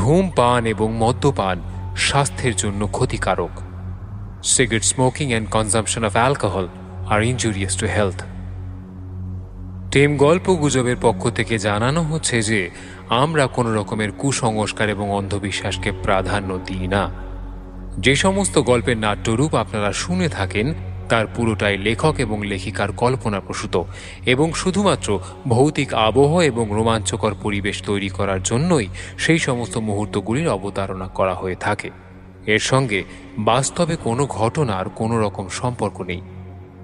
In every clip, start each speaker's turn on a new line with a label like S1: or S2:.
S1: ধূমপান এবং মদ্যপান স্বাস্থ্যের জন্য ক্ষতিকারক। Cigarette smoking and consumption of alcohol are injurious to health. Team গল্প গুজবের পক্ষ থেকে জানানো হচ্ছে যে আমরা কোনো রকমের কুসংস্কার এবং অন্ধবিশ্বাসকে প্রাধান্য দিই না। যে সমস্ত গল্পের নাট্যরূপ আপনারা শুনে থাকেন তার পুরোটাই লেখক এবং লেখিকার কল্পনাপ্রসূত এবং শুধুমাত্র ভৌতিক আবহ এবং রোমাঞ্চকর পরিবেশ তৈরি করার জন্যই সেই সমস্ত মুহূর্তগুলির অবতারণা করা হয়ে থাকে। এর সঙ্গে বাস্তবে কোনো ঘটনার কোনো রকম সম্পর্ক নেই।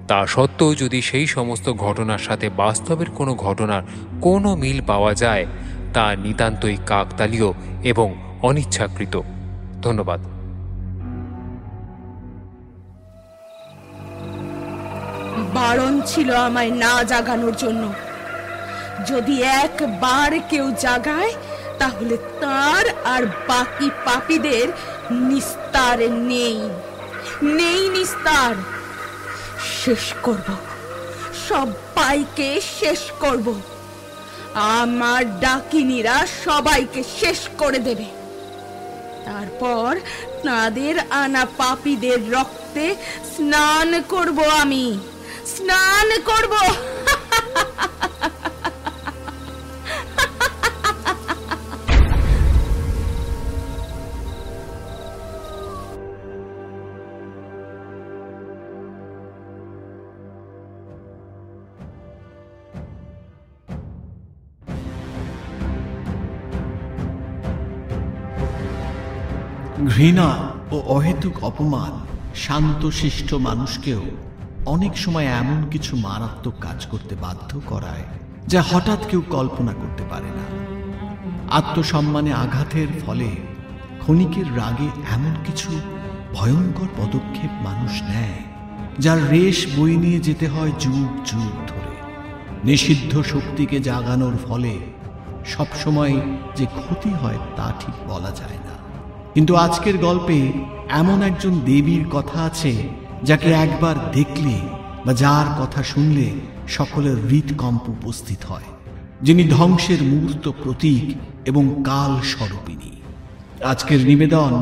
S1: তা সত্ত্বেও যদি সেই সমস্ত ঘটনার সাথে বাস্তবের কোনো ঘটনার কোনো মিল পাওয়া যায় তা নিতান্তই কাকতালীয় এবং অনিচ্ছাকৃত। ধন্যবাদ।
S2: বারণ ছিল আমায় না জাগানোর জন্য। যদি একবার কেউ জাগায় তাহলে তার আর বাকি পাপীদের নিস্তার নেই, নেই নিস্তার। শেষ করব, সবাইকে শেষ করব। আমার ডাকিনীরা সবাইকে শেষ করে দেবে। তারপর তাদের আনা পাপীদের রক্তে স্নান করব, আমি স্নান করব।
S3: ঘৃণা ও অহেতুক অপমান শান্তশিষ্ট মানুষকেও অনেক সময় এমন কিছু মারাত্মক কাজ করতে বাধ্য করায় যা হঠাৎ কেউ কল্পনা করতে পারে না। আত্মসম্মানে আঘাতের ফলে ক্ষণিকের রাগে এমন কিছু ভয়ঙ্কর পদক্ষেপ মানুষ নেয় যার রেশ বয়ে নিয়ে যেতে হয় যুগ যুগ ধরে। নিষিদ্ধ শক্তিকে জাগানোর ফলে সবসময় যে ক্ষতি হয় তা ঠিক বলা যায় না। কিন্তু আজকের গল্পে এমন একজন দেবীর কথা আছে যাকে একবার দেখলে বা যার কথা শুনলে সকলের হৃদকম্প উপস্থিত হয়, যিনি ধ্বংসের মূর্ত প্রতীক এবং কাল স্বরূপিণী। আজকের নিবেদন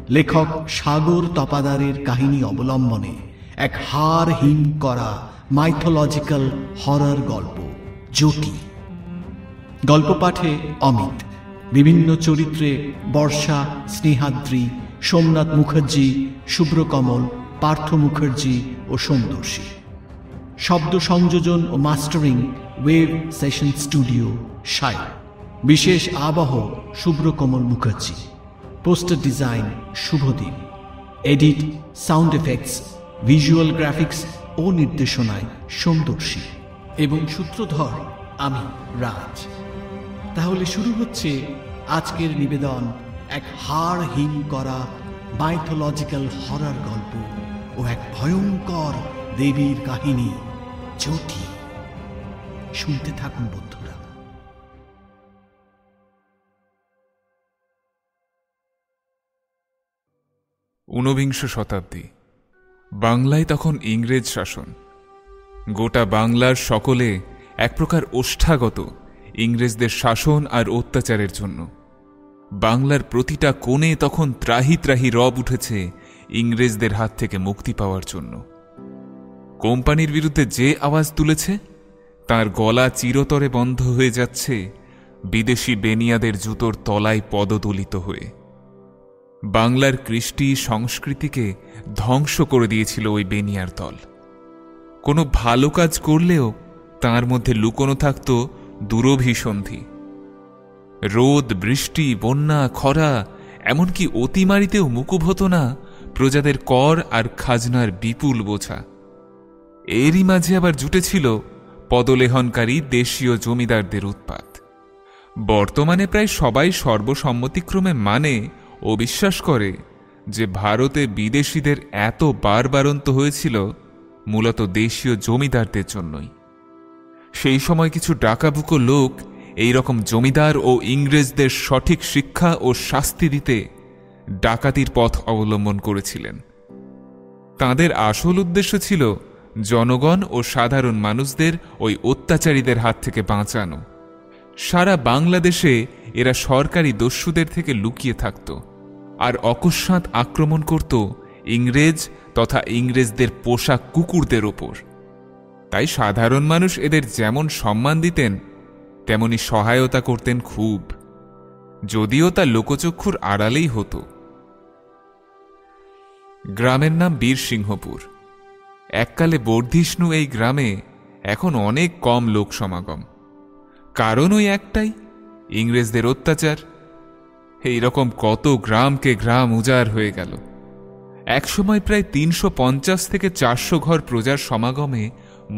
S3: লেখক সাগর তপাদারের কাহিনী অবলম্বনে এক হাড়হিম করা মাইথোলজিক্যাল হরর গল্প জটি। গল্প পাঠে অমিত। বিভিন্ন চরিত্রে বর্ষা, স্নেহাদ্রি, সোমনাথ মুখার্জি, শুভ্রকমল, পার্থ মুখার্জি ও সোমদর্শী। শব্দ সংযোজন ও mastering wave session studio Sai. বিশেষ আবহ Shubhrakamal Mukherjee. Poster design Shubhadeep. Edit, sound effects, visual graphics ও নির্দেশনায় সোমদর্শী এবং সূত্রধর আমি রাজ। তাহলে শুরু হচ্ছে আজকের নিবেদন এক হাড়হিম করা মাইথোলজিক্যাল হরর গল্প ও এক ভয়ঙ্কর দেবীর কাহিনী জটি। শুনতে থাকুন বন্ধুরা।
S4: ঊনবিংশ শতাব্দী। বাংলায় তখন ইংরেজ শাসন। গোটা বাংলার সকলে এক প্রকার ওষ্ঠাগত ইংরেজদের শাসন আর অত্যাচারের জন্য। বাংলার প্রতিটা কোণে তখন ত্রাহি ত্রাহি রব উঠেছে ইংরেজদের হাত থেকে মুক্তি পাওয়ার জন্য। কোম্পানির বিরুদ্ধে যে আওয়াজ তুলেছে তার গলা চিরতরে বন্ধ হয়ে যাচ্ছে বিদেশি বেনিয়াদের জুতোর তলায় পদদলিত হয়ে। বাংলার কৃষ্টি সংস্কৃতিকে ধ্বংস করে দিয়েছিল ওই বেনিয়ার দল। কোনো ভালো কাজ করলেও তার মধ্যে লুকোনো থাকত দুরভিসন্ধি। রোদ, বৃষ্টি, বন্যা, খরা, এমনকি অতিমারিতেও মুকুব হতো না প্রজাদের কর আর খাজনার বিপুল বোঝা। এরই মাঝে আবার জুটেছিল পদলেহনকারী দেশীয় জমিদারদের উৎপাত। বর্তমানে প্রায় সবাই সর্বসম্মতিক্রমে মানে ও বিশ্বাস করে যে ভারতে বিদেশিদের এত বারবারন্ত হয়েছিল মূলত দেশীয় জমিদারদের জন্যই। সেই সময় কিছু ডাকাবুকো লোক এই রকম জমিদার ও ইংরেজদের সঠিক শিক্ষা ও শাস্তি দিতে ডাকাতির পথ অবলম্বন করেছিলেন। তাদের আসল উদ্দেশ্য ছিল জনগণ ও সাধারণ মানুষদের ওই অত্যাচারীদের হাত থেকে বাঁচানো। সারা বাংলাদেশে এরা সরকারি দস্যুদের থেকে লুকিয়ে থাকত আর অকস্মাৎ আক্রমণ করত ইংরেজ তথা ইংরেজদের পোষা কুকুরদের ওপর। তাই সাধারণ মানুষ এদের যেমন সম্মান দিতেন তেমনি সহায়তা করতেন খুব, যদিও তা লোকচক্ষুর আড়ালেই হতো। গ্রামের নাম বীরসিংহপুর। এককালে বর্ধিষ্ণু এই গ্রামে এখন অনেক কম লোক সমাগম। কারণ ওই একটাই, ইংরেজদের অত্যাচার। এইরকম কত গ্রামকে গ্রাম উজাড় হয়ে গেল। একসময় প্রায় 350 থেকে 400 ঘর প্রজার সমাগমে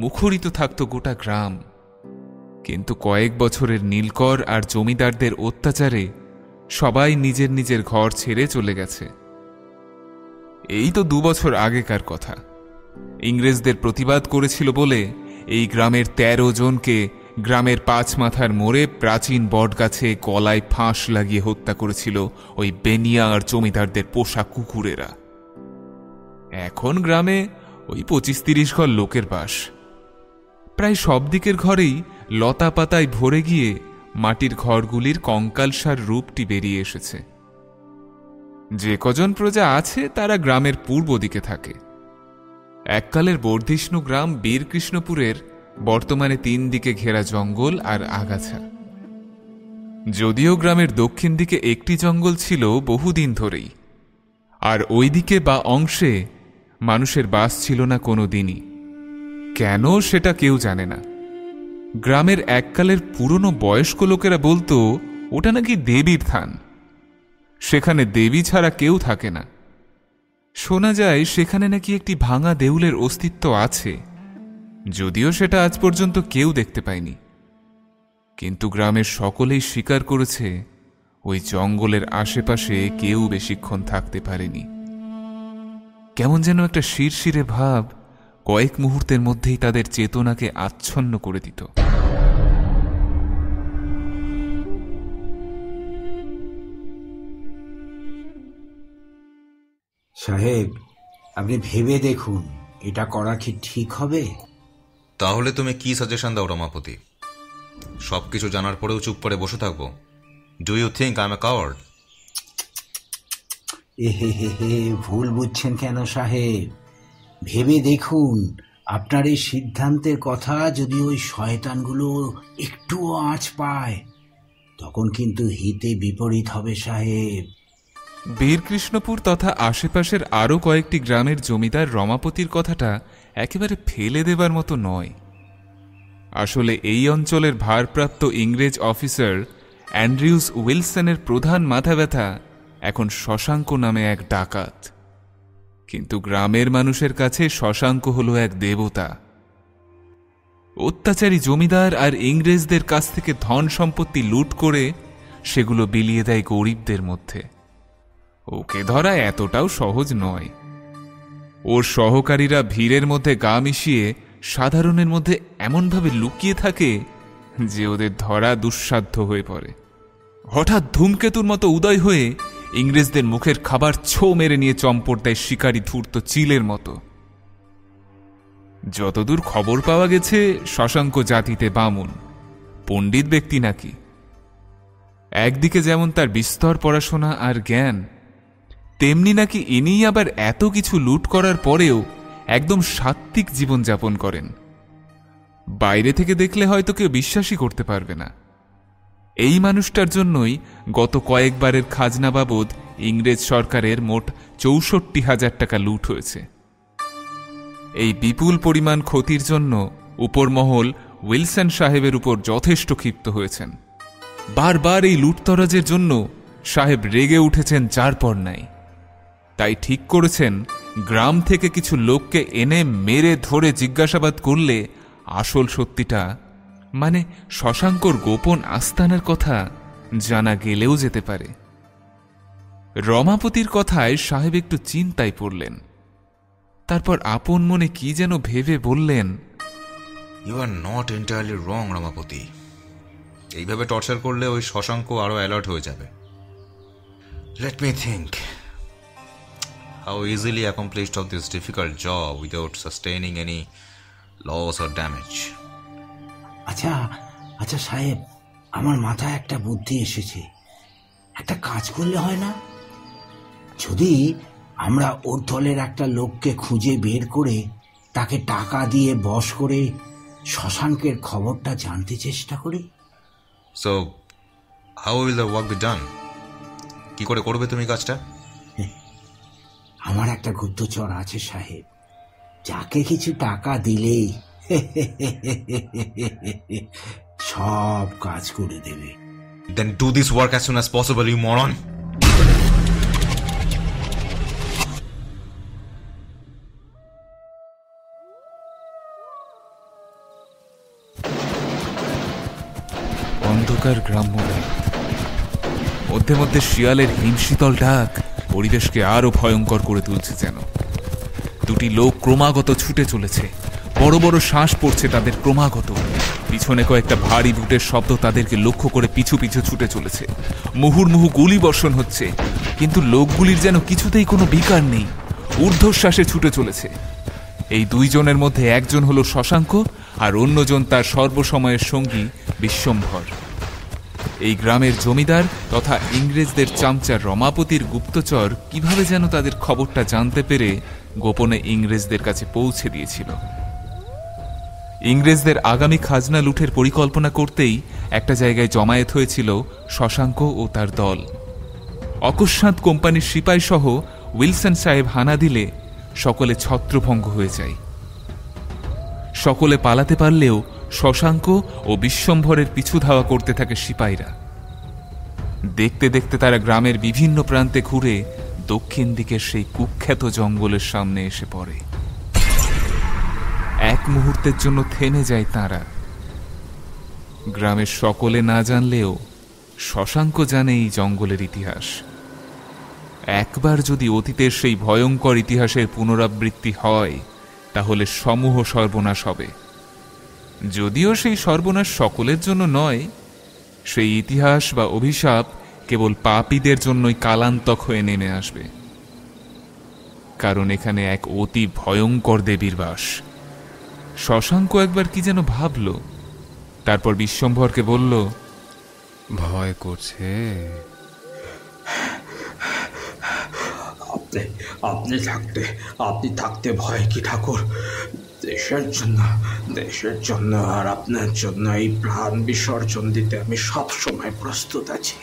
S4: মুখরিত থাকত গোটা গ্রাম। কিন্তু কয়েক বছরের নীলকর আর জমিদারদের অত্যাচারে সবাই নিজের নিজের ঘর ছেড়ে চলে গেছে। এই তো 2 বছর আগেকার কথা। ইংরেজদের প্রতিবাদ করেছিল বলে এই গ্রামের 13 জনকে গ্রামের 5 মাথার মোড়ে প্রাচীন বটগাছে গলায় ফাঁস লাগিয়ে হত্যা করেছিল ওই বেনিয়া আর জমিদারদের পোষা কুকুরেরা। এখন গ্রামে ওই 25-30 ঘর লোকের বাস। প্রায় সব দিকের ঘরেই লতা পাতায় ভরে গিয়ে মাটির ঘরগুলির কঙ্কালসার রূপটি বেরিয়ে এসেছে। যে কজন প্রজা আছে তারা গ্রামের পূর্ব দিকে থাকে। এককালের বর্ধিষ্ণু গ্রাম বীরকৃষ্ণপুরের বর্তমানে 3 দিকে ঘেরা জঙ্গল আর আগাছা। যদিও গ্রামের দক্ষিণ দিকে একটি জঙ্গল ছিল বহুদিন ধরেই, আর ওই দিকে বা অংশে মানুষের বাস ছিল না কোনো দিনই। কেন সেটা কেউ জানে না। গ্রামের এককালের পুরনো বয়স্ক লোকেরা বলতো ওটা নাকি দেবীর থান, সেখানে দেবী ছাড়া কেউ থাকে না। শোনা যায় সেখানে নাকি একটি ভাঙা দেউলের অস্তিত্ব আছে, যদিও সেটা আজ পর্যন্ত কেউ দেখতে পায়নি। কিন্তু গ্রামের সকলেই স্বীকার করেছে ওই জঙ্গলের আশেপাশে কেউ বেশিক্ষণ থাকতে পারেনি। কেমন যেন একটা শিরশিরে ভাব কয়েক মুহূর্তের মধ্যেই তাদের চেতনাকে আচ্ছন্ন করে দিত।
S5: সাহেব, আপনি ভেবে দেখুন এটা করা কি ঠিক হবে?
S6: তাহলে তুমি কি সাজেশন দাও রমাপতি? সবকিছু জানার পরেও চুপ করে বসে থাকবো? Do you think I am a coward?
S5: Hey, ভুল বুঝছেন কেন সাহেব? ভেবে দেখুন, আপনার এই সিদ্ধান্তের কথা যদি ওই শয়তানগুলো একটুও আঁচ পায়, তখন কিন্তু হিতে বিপরীত হবে সাহেব।
S4: বীরকৃষ্ণপুর তথা আশেপাশের আরও কয়েকটি গ্রামের জমিদার রমাপতির কথাটা একেবারে ফেলে দেবার মতো নয়। আসলে এই অঞ্চলের ভারপ্রাপ্ত ইংরেজ অফিসার অ্যান্ড্রিউস উইলসনের প্রধান মাথা ব্যথা এখন শশাঙ্ক নামে এক ডাকাত। কিন্তু গ্রামের মানুষের কাছে শশাঙ্ক হলো এক দেবতা। অত্যাচারী জমিদার আর ইংরেজদের কাছ থেকে ধন সম্পত্তি লুট করে সেগুলো বিলিয়ে দেয় গরিবদের মধ্যে। ওকে ধরা এতটাও সহজ নয়। ওর সহকারীরা ভিড়ের মধ্যে গা মিশিয়ে সাধারণের মধ্যে এমনভাবে লুকিয়ে থাকে যে ওদের ধরা দুঃসাধ্য হয়ে পড়ে। হঠাৎ ধূমকেতুর মতো উদয় হয়ে ইংরেজদের মুখের খাবার ছো মেরে নিয়ে চম্পট দেয় শিকারী ধূর্ত চিলের মতো। যতদূর খবর পাওয়া গেছে শশাঙ্ক জাতিতে বামুন, পণ্ডিত ব্যক্তি নাকি। একদিকে যেমন তার বিস্তর পড়াশোনা আর জ্ঞান, তেমনি নাকি ইনিই আবার এত কিছু লুট করার পরেও একদম সাত্ত্বিক জীবনযাপন করেন। বাইরে থেকে দেখলে হয়তো কেউ বিশ্বাসই করতে পারবে না। এই মানুষটার জন্যই গত কয়েকবারের খাজনা বাবদ ইংরেজ সরকারের মোট ৬৪,০০০ টাকা লুট হয়েছে। এই বিপুল পরিমাণ ক্ষতির জন্য উপরমহল উইলসন সাহেবের উপর যথেষ্ট ক্ষিপ্ত হয়েছেন। বারবার এই লুটতরাজের জন্য সাহেব রেগে উঠেছেন যার পর নাই। তাই ঠিক করেছেন গ্রাম থেকে কিছু লোককে এনে মেরে ধরে জিজ্ঞাসাবাদ করলে আসল সত্যিটা, মানে শশাঙ্কর গোপন আস্তানার কথা জানা গেলেও যেতে পারে। রমাপতির কথায় সাহেব একটু চিন্তায় পড়লেন। তারপর আপন মনে কি যেন ভেবে বললেন,
S6: ইউ আর নট এন্টায়ারলি রং রমাপতি। এইভাবে টর্চার করলে ওই শশাঙ্ক আরো অ্যালার্ট হয়ে যাবে। Let me think how easily accomplished of this difficult job without sustaining any loss or damage.
S5: আচ্ছা সাহেব, আমার মাথায় একটা বুদ্ধি এসেছে। একটা কাজ করলে হয় না? যদি আমরা ওর দলের একটা লোককে খুঁজে বের করে তাকে টাকা দিয়ে বশ করে শশাঙ্কের খবরটা জানতে চেষ্টা করি।
S6: So how will the work be done? কি করে করবে তুমি কাজটা?
S5: আমার একটা গুপ্তচর আছে সাহেব, যাকে কিছু টাকা দিলেই সব কাজ করে দেবে।
S6: Then do this work as soon as possible, you moron!
S4: অন্ধকার গ্রাম্য মধ্যে মধ্যে শিয়ালের হিমশীতল ডাক পরিবেশকে আরো ভয়ঙ্কর করে তুলছে। যেন দুটি লোক ক্রমাগত ছুটে চলেছে, বড় বড় শ্বাস পড়ছে তাদের ক্রমাগত। পিছনে কয়েকটা ভারী বুটের শব্দ তাদেরকে লক্ষ্য করে পিছু পিছু ছুটে চলেছে। মুহুর্মুহু গুলি বর্ষণ হচ্ছে, কিন্তু লোকগুলির যেন কিছুতেই কোনো বিকার নেই, ঊর্ধ্বশ্বাসে ছুটে চলেছে। এই দুইজনের মধ্যে একজন হলো শশাঙ্ক, আর অন্যজন তার সর্বসময়ের সঙ্গী বিশ্বম্ভর। এই গ্রামের জমিদার তথা ইংরেজদের চামচা রমাপতির গুপ্তচর কিভাবে যেন তাদের খবরটা জানতে পেরে গোপনে ইংরেজদের কাছে পৌঁছে দিয়েছিল। ইংরেজদের আগামী খাজনা লুঠের পরিকল্পনা করতেই একটা জায়গায় জমায়েত হয়েছিল শশাঙ্ক ও তার দল। অকস্মাৎ কোম্পানির সিপাই সহ উইলসন সাহেব হানা দিলে সকলে ছত্রভঙ্গ হয়ে যায়। সকলে পালাতে পারলেও শশাঙ্ক ও বিশ্বম্ভরের পিছু ধাওয়া করতে থাকে সিপাইরা। দেখতে দেখতে তারা গ্রামের বিভিন্ন প্রান্তে ঘুরে দক্ষিণ দিকের সেই কুখ্যাত জঙ্গলের সামনে এসে পড়ে। এক মুহূর্তের জন্য থেমে যায় তারা। গ্রামের সকলে না জানলেও শশাঙ্ক জানে এই জঙ্গলের ইতিহাস। একবার যদি অতীতের সেই ভয়ঙ্কর ইতিহাসের পুনরাবৃত্তি হয়, তাহলে সমূহ সর্বনাশ হবে। যদিও সেই সর্বনাশ সকলের জন্য নয়, সেই ইতিহাস বা অভিশাপ কেবল পাপীদের জন্যই কালান্তক হয়ে নেমে আসবে। কারণ এখানে এক অতি ভয়ঙ্কর দেবীর বাস। শশাঙ্ক একবার কি যেন ভাবল, তারপর বিশ্বম্ভরকে বলল,
S1: ভয় করছে?
S7: আপনি থাকতে ভয় কি ঠাকুর? দেশের জন্য আর আপনার জন্য এই প্রাণ বিসর্জন দিতে আমি সব সময় প্রস্তুত আছি।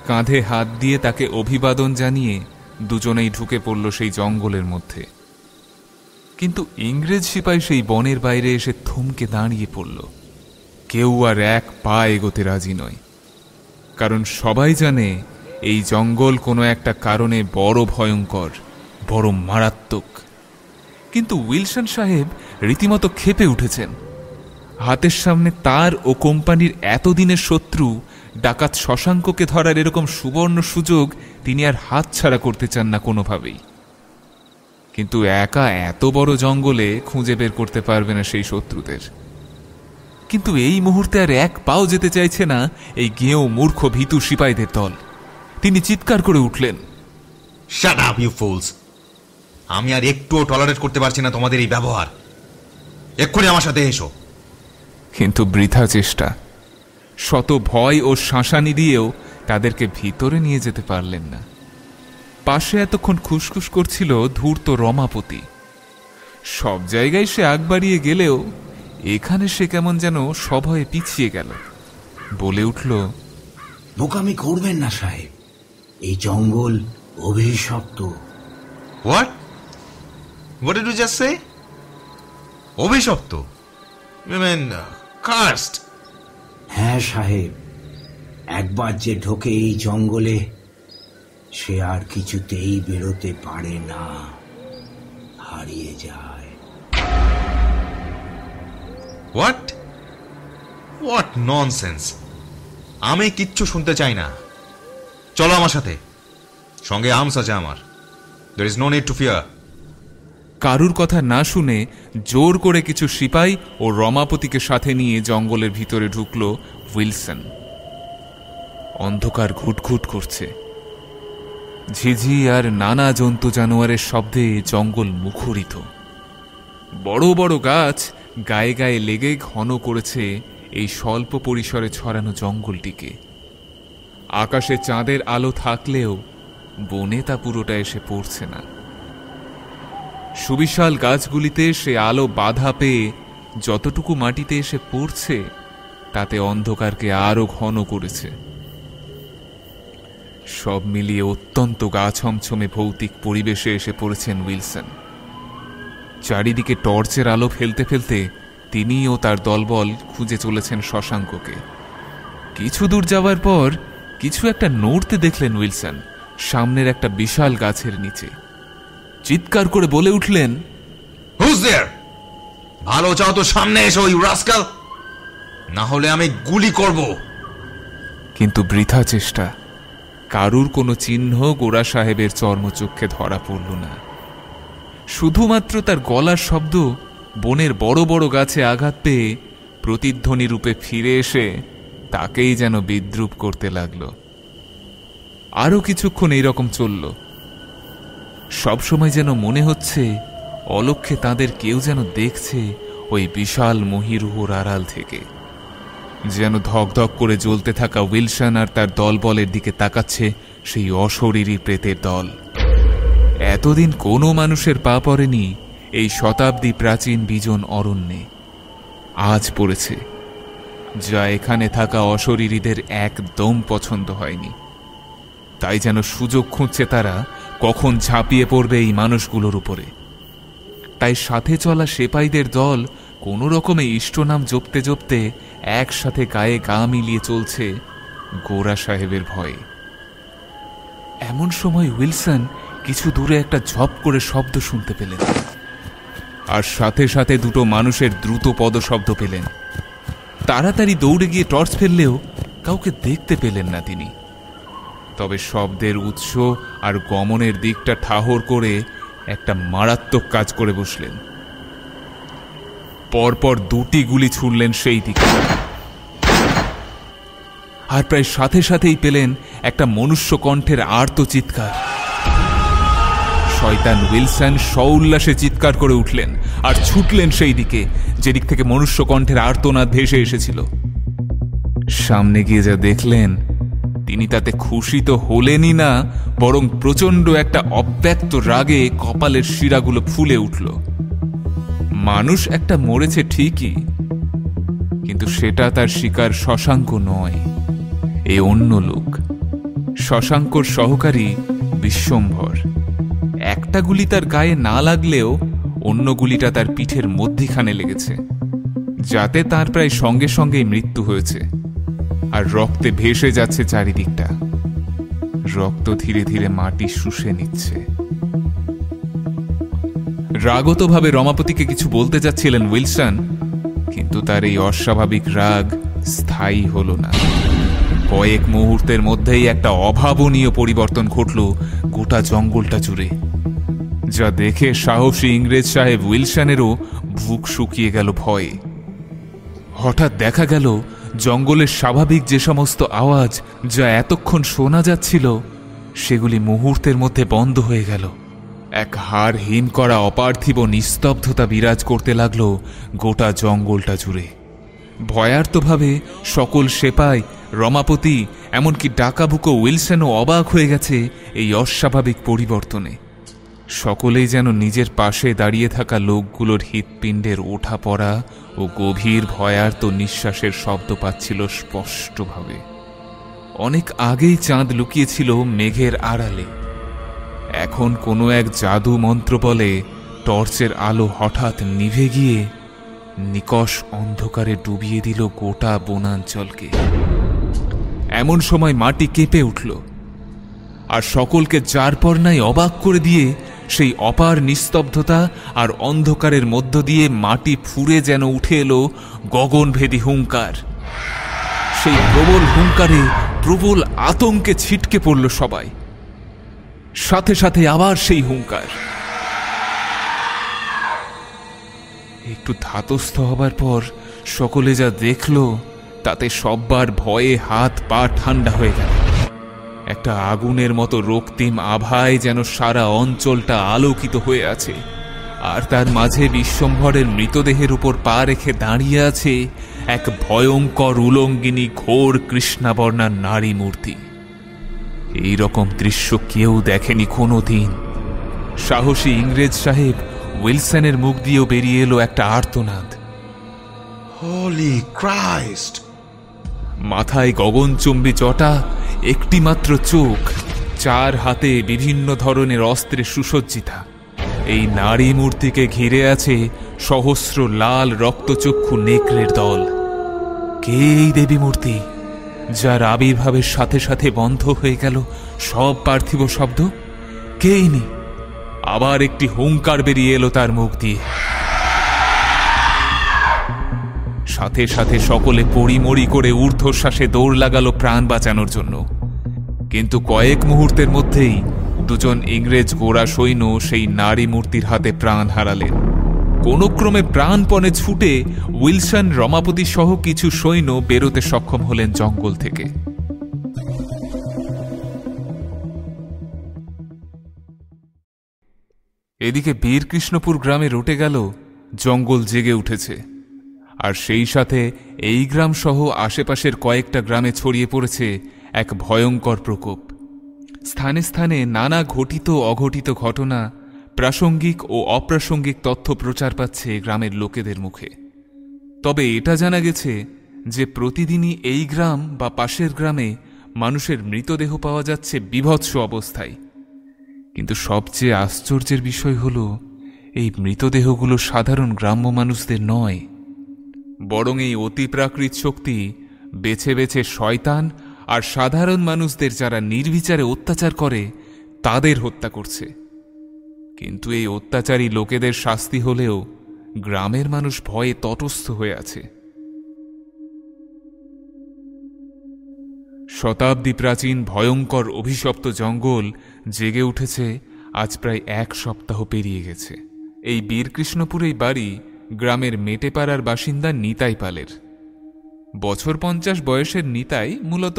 S4: কাঁধে হাত দিয়ে তাকে অভিবাদন জানিয়ে দুজনেই ঢুকে পড়ল সেই জঙ্গলের মধ্যে। কিন্তু ইংরেজ সিপাই সেই বনের বাইরে এসে থমকে দাঁড়িয়ে পড়ল। কেউ আর এক পা এগোতে রাজি নয়, কারণ সবাই জানে এই জঙ্গল কোনো একটা কারণে বড় ভয়ঙ্কর, বড় মারাত্মক। কিন্তু উইলসন সাহেব রীতিমতো ক্ষেপে উঠেছেন। হাতের সামনে তার ও কোম্পানির এতদিনের শত্রু ডাকাত শশাঙ্ককে ধরার এরকম সুবর্ণ সুযোগ তিনি আর হাতছাড়া করতে চান না কোনোভাবেই। কিন্তু একা এত বড় জঙ্গলে খুঁজে বের করতে পারবে না সেই শত্রুদের। কিন্তু এই মুহূর্তে আর এক পাও যেতে চাইছে না এই গেঁয়ো মূর্খ ভীতু সিপাইদের দল। তিনি চিৎকার করে উঠলেন,
S6: শাট আপ ইউ ফুলস! আমি আর একটুও টলারেট করতে পারছি না তোমাদের এই ব্যবহার। এক্ষুনি আমার সাথে এসো।
S4: কিন্তু বৃথা চেষ্টা। শত ভয় ও শাঁসানি দিয়েও তাদেরকে ভিতরে নিয়ে যেতে পারলেন না। পাশে এতক্ষণ খুসখুস করছিল ধূর্ত রমাপতি। সব জায়গায় সে আগ বাড়িয়ে গেলেও এখানে সে কেমন যেন সভয়ে পিছিয়ে গেল। বলে উঠল,
S5: বোকামি করবেন না সাহেব, এই জঙ্গল অভিশপ্ত।
S6: What did you just say? অভিশপ্ত? You mean cursed?
S5: হ্যাঁ সাহেব, একবার যে ঢোকে এই জঙ্গলে সে আর কিছুতেই বেরোতে পারে না, হারিয়ে যায়।
S6: What nonsense! আমি কিচ্ছু শুনতে চাই না। চলো আমার সাথে, সঙ্গে আর্মস আছে আমার। There is no need to fear.
S4: কারুর কথা না শুনে জোর করে কিছু সিপাই ও রমাপতিকে সাথে নিয়ে জঙ্গলের ভিতরে ঢুকল উইলসন। অন্ধকার ঘুটঘুট করছে। ঝিঝি আর নানা জন্তু জানোয়ারের শব্দে জঙ্গল মুখরিত। বড় বড় গাছ গায়ে গায়ে লেগে ঘন করেছে এই স্বল্প পরিসরে ছড়ানো জঙ্গলটিকে। আকাশে চাঁদের আলো থাকলেও বনে তা পুরোটা এসে পড়ছে না। সুবিশাল গাছগুলিতে সে আলো বাধা পেয়ে যতটুকু মাটিতে এসে পড়ছে তাতে অন্ধকারকে আরো ঘন করেছে। সব মিলিয়ে অত্যন্ত গা ছমছমে ভৌতিক পরিবেশে এসে পড়েছেন উইলসন। চারিদিকে টর্চের আলো ফেলতে ফেলতে তিনি ও তার দলবল খুঁজে চলেছেন শশাঙ্ককে। কিছু দূর যাওয়ার পর কিছু একটা নড়তে দেখলেন উইলসন সামনের একটা বিশাল গাছের নিচে। চিৎকার করে বলে উঠলেন,
S6: হুজ দেয়ার? ভালো চাও তো সামনে এসো ইউ রাস্কাল, না হলে আমি গুলি করব।
S4: কিন্তু বৃথা চেষ্টা। কারুর কোনো চিহ্ন গোরা সাহেবের চর্মচক্ষে ধরা পড়ল না। শুধুমাত্র তার গলার শব্দ বনের বড় বড় গাছে আঘাত পেয়ে প্রতিধ্বনি রূপে ফিরে এসে তাকেই যেন বিদ্রুপ করতে লাগল। আরো কিছুক্ষণ এইরকম চলল। সবসময় যেন মনে হচ্ছে অলক্ষ্যে তাদের কেউ যেন দেখছে ওই বিশাল মহীরুহর আড়াল থেকে। যেন ধকধক করে জ্বলতে থাকা উইলসন আর তার দলবলের দিকে তাকাচ্ছে সেই অশরীরী প্রেতের দল। এতদিন কোনো মানুষের পা পড়েনি এই শতাব্দী প্রাচীন বিজন অরণ্যে। আজ পড়েছে, যা এখানে থাকা অশরীরীদের একদম পছন্দ হয়নি। তাই যেন সুযোগ খুঁজছে তারা কখন ঝাঁপিয়ে পড়বে এই মানুষগুলোর উপরে। তাই সাথে চলা সেপাইদের দল কোনো রকমে ইষ্টনাম জপতে জপতে একসাথে গায়ে গা মিলিয়ে চলছে গোরা সাহেবের ভয়ে। এমন সময় উইলসন কিছু দূরে একটা ঝপ করে শব্দ শুনতে পেলেন, আর সাথে সাথে দুটো মানুষের দ্রুত পদশব্দ পেলেন। তাড়াতাড়ি দৌড়ে গিয়ে টর্চ ফেললেও কাউকে দেখতে পেলেন না তিনি। তবে শব্দের উৎস আর গমনের দিকটা ঠাহর করে একটা মারাত্মক কাজ করে বসলেন। পরপর দুটি গুলি ছুড়লেন সেই দিকে, আর প্রায় সাথে সাথেই পেলেন একটা মনুষ্য কণ্ঠের আর্ত চিৎকার। শয়তান উইলসন সউল্লাসে চিৎকার করে উঠলেন আর ছুটলেন সেই দিকে যেদিক থেকে মনুষ্য কণ্ঠের আর্তনাদ ভেসে এসেছিল। সামনে গিয়ে যা দেখলেন, তিনি তাতে খুশি তো হলেনই না, বরং প্রচন্ড একটা অব্যক্ত রাগে কপালের শিরাগুলো ফুলে উঠল। মানুষ একটা মরেছে ঠিকই, কিন্তু সেটা তার শিকার শশাঙ্ক নয়, এ অন্য লোক। শশাঙ্কর সহকারী বিশ্বম্ভর। একটা গুলি তার গায়ে না লাগলেও অন্য গুলিটা তার পিঠের মধ্যিখানে লেগেছে, যাতে তার প্রায় সঙ্গে সঙ্গেই মৃত্যু হয়েছে। আর রক্তে ভেসে যাচ্ছে চারিদিকটা। রক্ত ধীরে ধীরে মাটি শুষে নিচ্ছে। রাগতভাবে রমাপতিকে কিছু বলতে যাচ্ছিলেন উইলসন, কিন্তু তার এই অস্বাভাবিক রাগ স্থায়ী হল না। কয়েক মুহূর্তের মধ্যেই একটা অভাবনীয় পরিবর্তন ঘটল গোটা জঙ্গলটা জুড়ে, যা দেখে সাহসী ইংরেজ সাহেব উইলসনেরও বুক শুকিয়ে গেল ভয়ে। হঠাৎ দেখা গেল জঙ্গলের স্বাভাবিক যে সমস্ত আওয়াজ যা এতক্ষণ শোনা যাচ্ছিল, সেগুলি মুহূর্তের মধ্যে বন্ধ হয়ে গেল। এক হাড় হিম করা অপার্থিব নিস্তব্ধতা বিরাজ করতে লাগলো গোটা জঙ্গলটা জুড়ে। ভয়ার্তভাবে সকল সেপাই, রমাপতি, এমনকি ডাকাবুকো উইলসনও অবাক হয়ে গেছে এই অস্বাভাবিক পরিবর্তনে। সকলেই যেন নিজের পাশে দাঁড়িয়ে থাকা লোকগুলোর হৃৎপিণ্ডের ওঠা পড়া ও গভীর ভয়ার্ত নিঃশ্বাসের শব্দ পাচ্ছিল স্পষ্টভাবে। অনেক আগেই চাঁদ লুকিয়েছিল মেঘের আড়ালে। এখন কোনো এক জাদু মন্ত্র বলে টর্চের আলো হঠাৎ নিভে গিয়ে নিকষ অন্ধকারে ডুবিয়ে দিল গোটা বনাঞ্চলকে। এমন সময় মাটি কেঁপে উঠল, আর সকলকে যার পর নাই অবাক করে দিয়ে সেই অপার নিস্তব্ধতা আর অন্ধকারের মধ্য দিয়ে মাটি ফুঁড়ে যেন উঠে এলো গগনভেদী হুঙ্কার। সেই প্রবল হুঙ্কারে প্রবল আতঙ্কে ছিটকে পড়ল সবাই। সাথে সাথে আবার সেই হুঙ্কার। একটু ধাতস্থ হবার পর সকলে যা দেখল, তাতে সব্বার ভয়ে হাত পা ঠান্ডা হয়ে গেল। একটা আগুনের মতো রক্তিম আভায় যেন সারা অঞ্চলটা আলোকিত হয়ে আছে। আর তার মাঝে বিশ্বম্ভরের মৃতদেহের উপর পা রেখে দাঁড়িয়ে আছে এক ভয়ঙ্কর উলঙ্গিনী ঘোর কৃষ্ণাবর্ণা নারী মূর্তি। এই রকম দৃশ্য কেউ দেখেনি কোনো দিন। সাহসী ইংরেজ সাহেব উইলসনের মুখ দিয়েও বেরিয়ে এলো একটা আর্তনাদ।
S6: হলি ক্রাইস্ট!
S4: মাথায় গগনচুম্বী জটা, একটি মাত্র চোখ, 4 হাতে বিভিন্ন ধরনের অস্ত্রে সুসজ্জিতা এই নারী মূর্তিকে ঘিরে আছে সহস্র লাল রক্তচক্ষু নেকড়ের দল। কে এই দেবী মূর্তি, যার আবির্ভাবের সাথে সাথে বন্ধ হয়ে গেল সব পার্থিব শব্দ? কে ইনি? আবার একটি হুঙ্কার বেরিয়ে এলো তার মুখ দিয়ে। সাথে সাথে সকলে পড়িমড়ি করে ঊর্ধ্বশ্বাসে দৌড় লাগালো প্রাণ বাঁচানোর জন্য। কিন্তু কয়েক মুহূর্তের মধ্যেই 2 ইংরেজ গোরা সৈন্য সেই নারী মূর্তির হাতে প্রাণ হারালেন। কোন ক্রমে প্রাণপণে ছুটে উইলসন, রমাপতি সহ কিছু সৈন্য বেরোতে সক্ষম হলেন জঙ্গল থেকে। এদিকে বীরকৃষ্ণপুর গ্রামে রটে গেল জঙ্গল জেগে উঠেছে, আর সেই সাথে এই গ্রাম সহ আশেপাশের কয়েকটা গ্রামে ছড়িয়ে পড়েছে এক ভয়ঙ্কর প্রকোপ। স্থানে স্থানে নানা ঘটিত অঘটিত ঘটনা, প্রাসঙ্গিক ও অপ্রাসঙ্গিক তথ্য প্রচার পাচ্ছে গ্রামের লোকেদের মুখে। তবে এটা জানা গেছে যে প্রতিদিনই এই গ্রাম বা পাশের গ্রামে মানুষের মৃতদেহ পাওয়া যাচ্ছে বিভৎস অবস্থায়। কিন্তু সবচেয়ে আশ্চর্যের বিষয় হল, এই মৃতদেহগুলো সাধারণ গ্রাম্য মানুষদের নয়, বরং এই অতিপ্রাকৃত শক্তি বেছে বেছে শয়তান আর সাধারণ মানুষদের, যারা নির্বিচারে অত্যাচার করে, তাদের হত্যা করছে। কিন্তু এই অত্যাচারী লোকেদের শাস্তি হলেও গ্রামের মানুষ ভয়ে তটস্থ হয়ে আছে। শতাব্দী প্রাচীন ভয়ঙ্কর অভিশপ্ত জঙ্গল জেগে উঠেছে আজ প্রায় 1 সপ্তাহ পেরিয়ে গেছে। এই বীরকৃষ্ণপুরেই বাড়ি গ্রামের মেটেপাড়ার বাসিন্দা নিতাই পালের। বছর 50 বয়সের নিতাই মূলত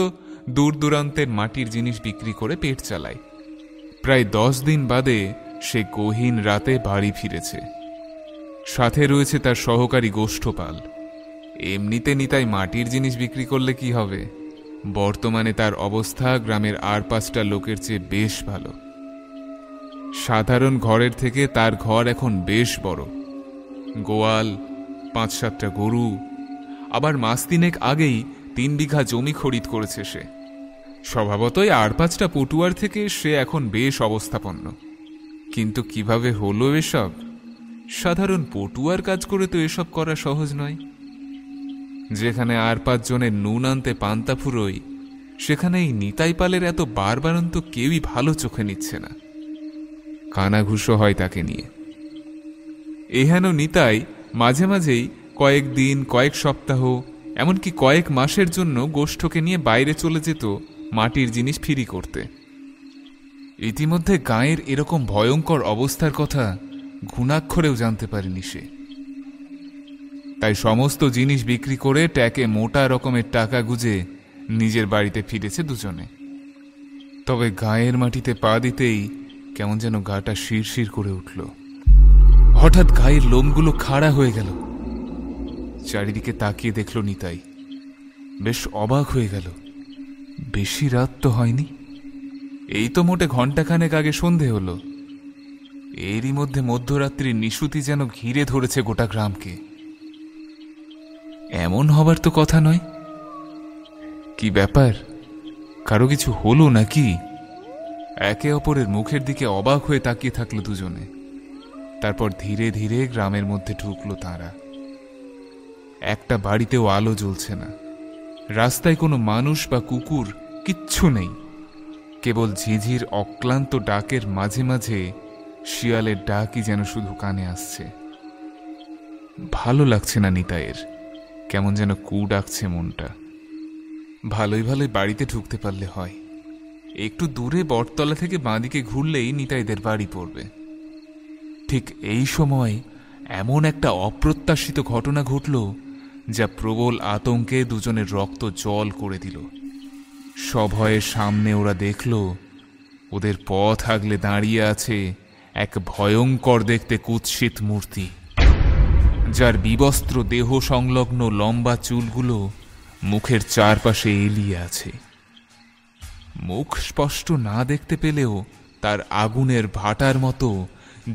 S4: দূর দূরান্তের মাটির জিনিস বিক্রি করে পেট চালায়। প্রায় 10 দিন বাদে সে গহীন রাতে বাড়ি ফিরেছে। সাথে রয়েছে তার সহকারী গোষ্ঠপাল। এমনিতে নিতাই মাটির জিনিস বিক্রি করলে কি হবে, বর্তমানে তার অবস্থা গ্রামের আর 5টা লোকের চেয়ে বেশ ভালো। সাধারণ ঘরের থেকে তার ঘর এখন বেশ বড়। গোয়াল, 5-7টা গরু, আবার মাস 3 আগেই 3 বিঘা জমি খরিদ করেছে সে। স্বভাবতই আর 5টা পটুয়ার থেকে সে এখন বেশ অবস্থাপন্ন। কিন্তু কিভাবে হলো এসব? সাধারণ পটুয়ার কাজ করে তো এসব করা সহজ নয়। যেখানে আর 5 জনের নুন আনতে পান্তা ফুরোয়, সেখানে এই নিতাই পালের এত বারবারন্ত কেউই ভালো চোখে নিচ্ছে না। কানাঘুষো হয় তাকে নিয়ে। এহেন নিতাই মাঝে মাঝেই কয়েকদিন, কয়েক সপ্তাহ, এমনকি কয়েক মাসের জন্য গোষ্ঠকে নিয়ে বাইরে চলে যেত মাটির জিনিস ফিরি করতে। ইতিমধ্যে গাঁয়ের এরকম ভয়ঙ্কর অবস্থার কথা ঘুণাক্ষরেও জানতে পারেনি সে। তাই সমস্ত জিনিস বিক্রি করে ট্যাকে মোটা রকমের টাকা গুজে নিজের বাড়িতে ফিরেছে দুজনে। তবে গায়ের মাটিতে পা দিতেই কেমন যেন গাটা শিরশির করে উঠল। হঠাৎ গায়ের লোমগুলো খাড়া হয়ে গেল। চারিদিকে তাকিয়ে দেখল নিতাই। বেশ অবাক হয়ে গেল। বেশি রাত তো হয়নি, এই তো মোটে ঘণ্টাখানেক আগে সন্ধে হলো। এরই মধ্যে মধ্যরাত্রির নিশুতি যেন ঘিরে ধরেছে গোটা গ্রামকে। এমন হবার তো কথা নয়। কি ব্যাপার, কারো কিছু হলো নাকি? একে অপরের মুখের দিকে অবাক হয়ে তাকিয়ে থাকলো দুজনে। তারপর ধীরে ধীরে গ্রামের মধ্যে ঢুকলো তারা। একটা বাড়িতেও আলো জ্বলছে না। রাস্তায় কোনো মানুষ বা কুকুর কিচ্ছু নেই। কেবল ঝিঝির অক্লান্ত ডাকের মাঝে মাঝে শিয়ালের ডাকই যেন শুধু কানে আসছে। ভালো লাগছে না নিতাইয়ের, কেমন যেন কু ডাকছে মনটা। ভালোই ভালোই বাড়িতে ঢুকতে পারলে হয়। একটু দূরে বটতলা থেকে বাঁদিকে ঘুরলেই নিতাইদের বাড়ি পড়বে। ঠিক এই সময় এমন একটা অপ্রত্যাশিত ঘটনা ঘটল যা প্রবল আতঙ্কে দুজনের রক্ত জল করে দিল। সভয়ের সামনে ওরা দেখল ওদের পথ আগলে দাঁড়িয়ে আছে এক ভয়ঙ্কর দেখতে কুৎসিত মূর্তি, যার বিবস্ত্র দেহ সংলগ্ন লম্বা চুলগুলো মুখের চারপাশে এলিয়ে আছে। মুখ স্পষ্ট না দেখতে পেলেও তার আগুনের ভাটার মতো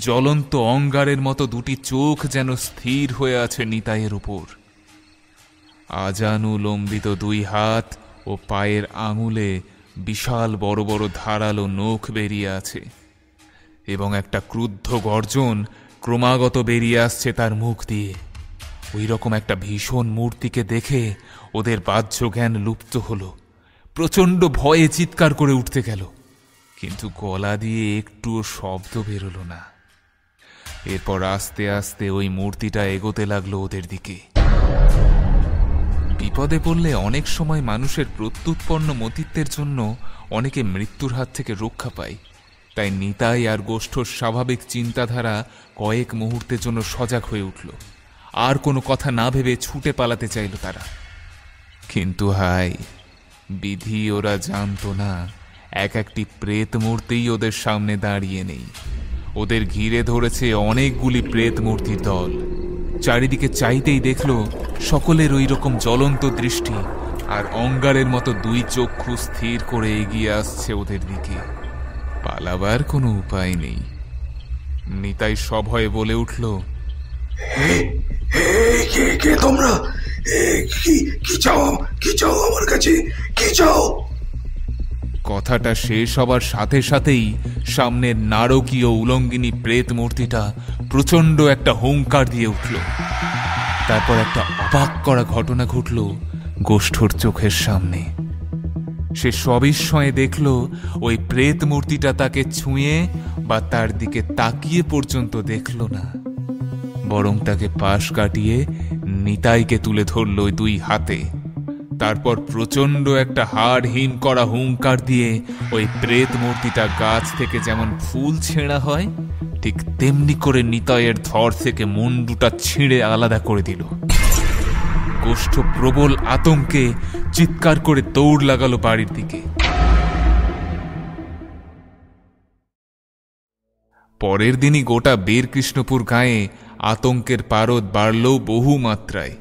S4: জ্বলন্ত অঙ্গারের মতো দুটি চোখ যেন স্থির হয়ে আছে নিতাইয়ের উপর। আজানুলম্বিত দুই হাত ও পায়ের আঙুলে বিশাল বড় বড় ধারালো নখ বেরিয়ে আছে এবং একটা ক্রুদ্ধ গর্জন ক্রমাগত বেরিয়ে আসছে তার মুখ দিয়ে। ওই রকম একটা ভীষণ মূর্তিকে দেখে ওদের বাহ্য জ্ঞান লুপ্ত হলো। প্রচণ্ড ভয়ে চিৎকার করে উঠতে গেল, কিন্তু গলা দিয়ে একটুও শব্দ বেরোলো না। এরপর আস্তে আস্তে ওই মূর্তিটা এগোতে লাগলো ওদের দিকে। বিপদে পড়লে অনেক সময় মানুষের প্রত্যুৎপন্ন মতিত্বের জন্য অনেকে মৃত্যুর হাত থেকে রক্ষা পায়। তাই নিতাই আর গোষ্ঠর স্বাভাবিক চিন্তাধারা কয়েক মুহূর্তের জন্য সজাগ হয়ে উঠল। আর কোনো কথা না ভেবে ছুটে পালাতে চাইল তারা। কিন্তু হায় বিধি, ওরা জানতো না একটি প্রেত মূর্তিই ওদের সামনে দাঁড়িয়ে নেই। ওদের ঘিরে ধরেছে অনেকগুলি প্রেত মূর্তির দল। চারিদিকে চাইতেই দেখল সকলের ওই রকম জ্বলন্ত দৃষ্টি আর অঙ্গারের মতো দুই চক্ষু স্থির করে এগিয়ে আসছে ওদের দিকে। পালাবার কোনো উপায় নেই। নিতাই সভয়ে বলে উঠল,
S7: কে তোমরা? কি চাও আমার কাছে? কি চাও?
S4: কথাটা শেষ হবার সাথে সাথেই সামনের নারকীয় উলঙ্গিনী প্রেত মূর্তিটা প্রচন্ড একটা হুঙ্কার দিয়ে উঠল। তারপর একটা অবাক করা ঘটনা ঘটল গোষ্ঠর চোখের সামনে। সে সবিস্ময়ে দেখল ওই প্রেত মূর্তিটা তাকে ছুঁয়ে বা তার দিকে তাকিয়ে পর্যন্ত দেখল না, বরং তাকে পাশ কাটিয়ে নিতাইকে তুলে ধরল ওই দুই হাতে। তারপর প্রচন্ড একটা হাড় হিম করা হুঙ্কার দিয়ে ওই প্রেত মূর্তিটা গাছ থেকে যেমন ফুল ছেঁড়া হয় ঠিক তেমনি করে নিতাইয়ের ধর থেকে মুন্ডুটা ছিঁড়ে আলাদা করে দিল। গোষ্ঠ প্রবল আতঙ্কে চিৎকার করে দৌড় লাগালো বাড়ির দিকে। পরের দিনই গোটা বীরকৃষ্ণপুর গাঁয়ে আতঙ্কের পারদ বাড়ল বহু মাত্রায়।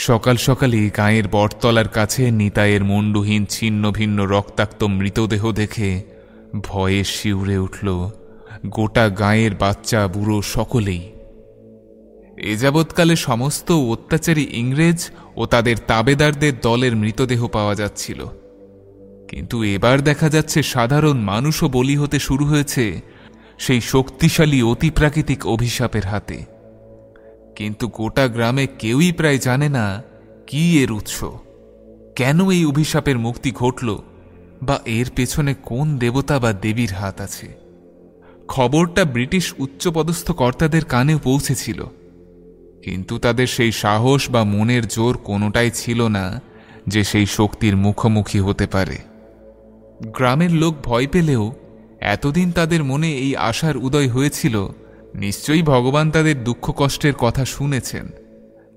S4: সকাল সকালই গাঁয়ের বটতলার কাছে নিতাইয়ের মুন্ডুহীন ছিন্ন ভিন্ন রক্তাক্ত মৃতদেহ দেখে ভয়ে শিউরে উঠল গোটা গাঁয়ের বাচ্চা বুড়ো সকলেই। এ যাবৎকালে সমস্ত অত্যাচারী ইংরেজ ও তাদের তাবেদারদের দলের মৃতদেহ পাওয়া যাচ্ছিল, কিন্তু এবার দেখা যাচ্ছে সাধারণ মানুষও বলি হতে শুরু হয়েছে সেই শক্তিশালী অতিপ্রাকৃতিক অভিশাপের হাতে। কিন্তু গোটা গ্রামে কেউই প্রায় জানে না কি এর উৎস, কেন এই অভিশাপের মুক্তি ঘটল, বা এর পেছনে কোন দেবতা বা দেবীর হাত আছে। খবরটা ব্রিটিশ উচ্চপদস্থ কর্তাদের কানেও পৌঁছেছিল, কিন্তু তাদের সেই সাহস বা মনের জোর কোনোটাই ছিল না যে সেই শক্তির মুখোমুখি হতে পারে। গ্রামের লোক ভয় পেলেও এতদিন তাদের মনে এই আশার উদয় হয়েছিল নিশ্চয়ই ভগবান তাদের দুঃখ কষ্টের কথা শুনেছেন,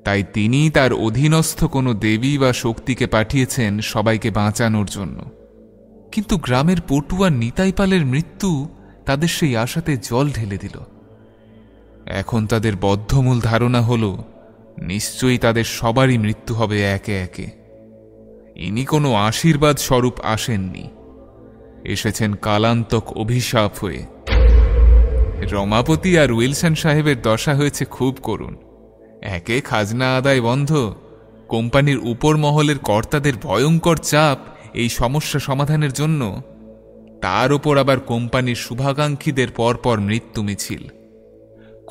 S4: তাই তিনি তার অধীনস্থ কোনো দেবী বা শক্তিকে পাঠিয়েছেন সবাইকে বাঁচানোর জন্য। কিন্তু গ্রামের পটুয়া নিতাই পালের মৃত্যু তাদের সেই আশাতে জল ঢেলে দিল। এখন তাদের বদ্ধমূল ধারণা হল নিশ্চয়ই তাদের সবারই মৃত্যু হবে একে একে। ইনি কোনো আশীর্বাদ স্বরূপ আসেননি, এসেছেন কালান্তক অভিশাপ হয়ে। রমাপতি আর উইলসন সাহেবের দশা হয়েছে খুব করুণ। একে খাজনা আদায় বন্ধ, কোম্পানির উপর মহলের কর্তাদের ভয়ঙ্কর চাপ এই সমস্যা সমাধানের জন্য, তার ওপর আবার কোম্পানির শুভাকাঙ্ক্ষীদের পরপর মৃত্যু মিছিল।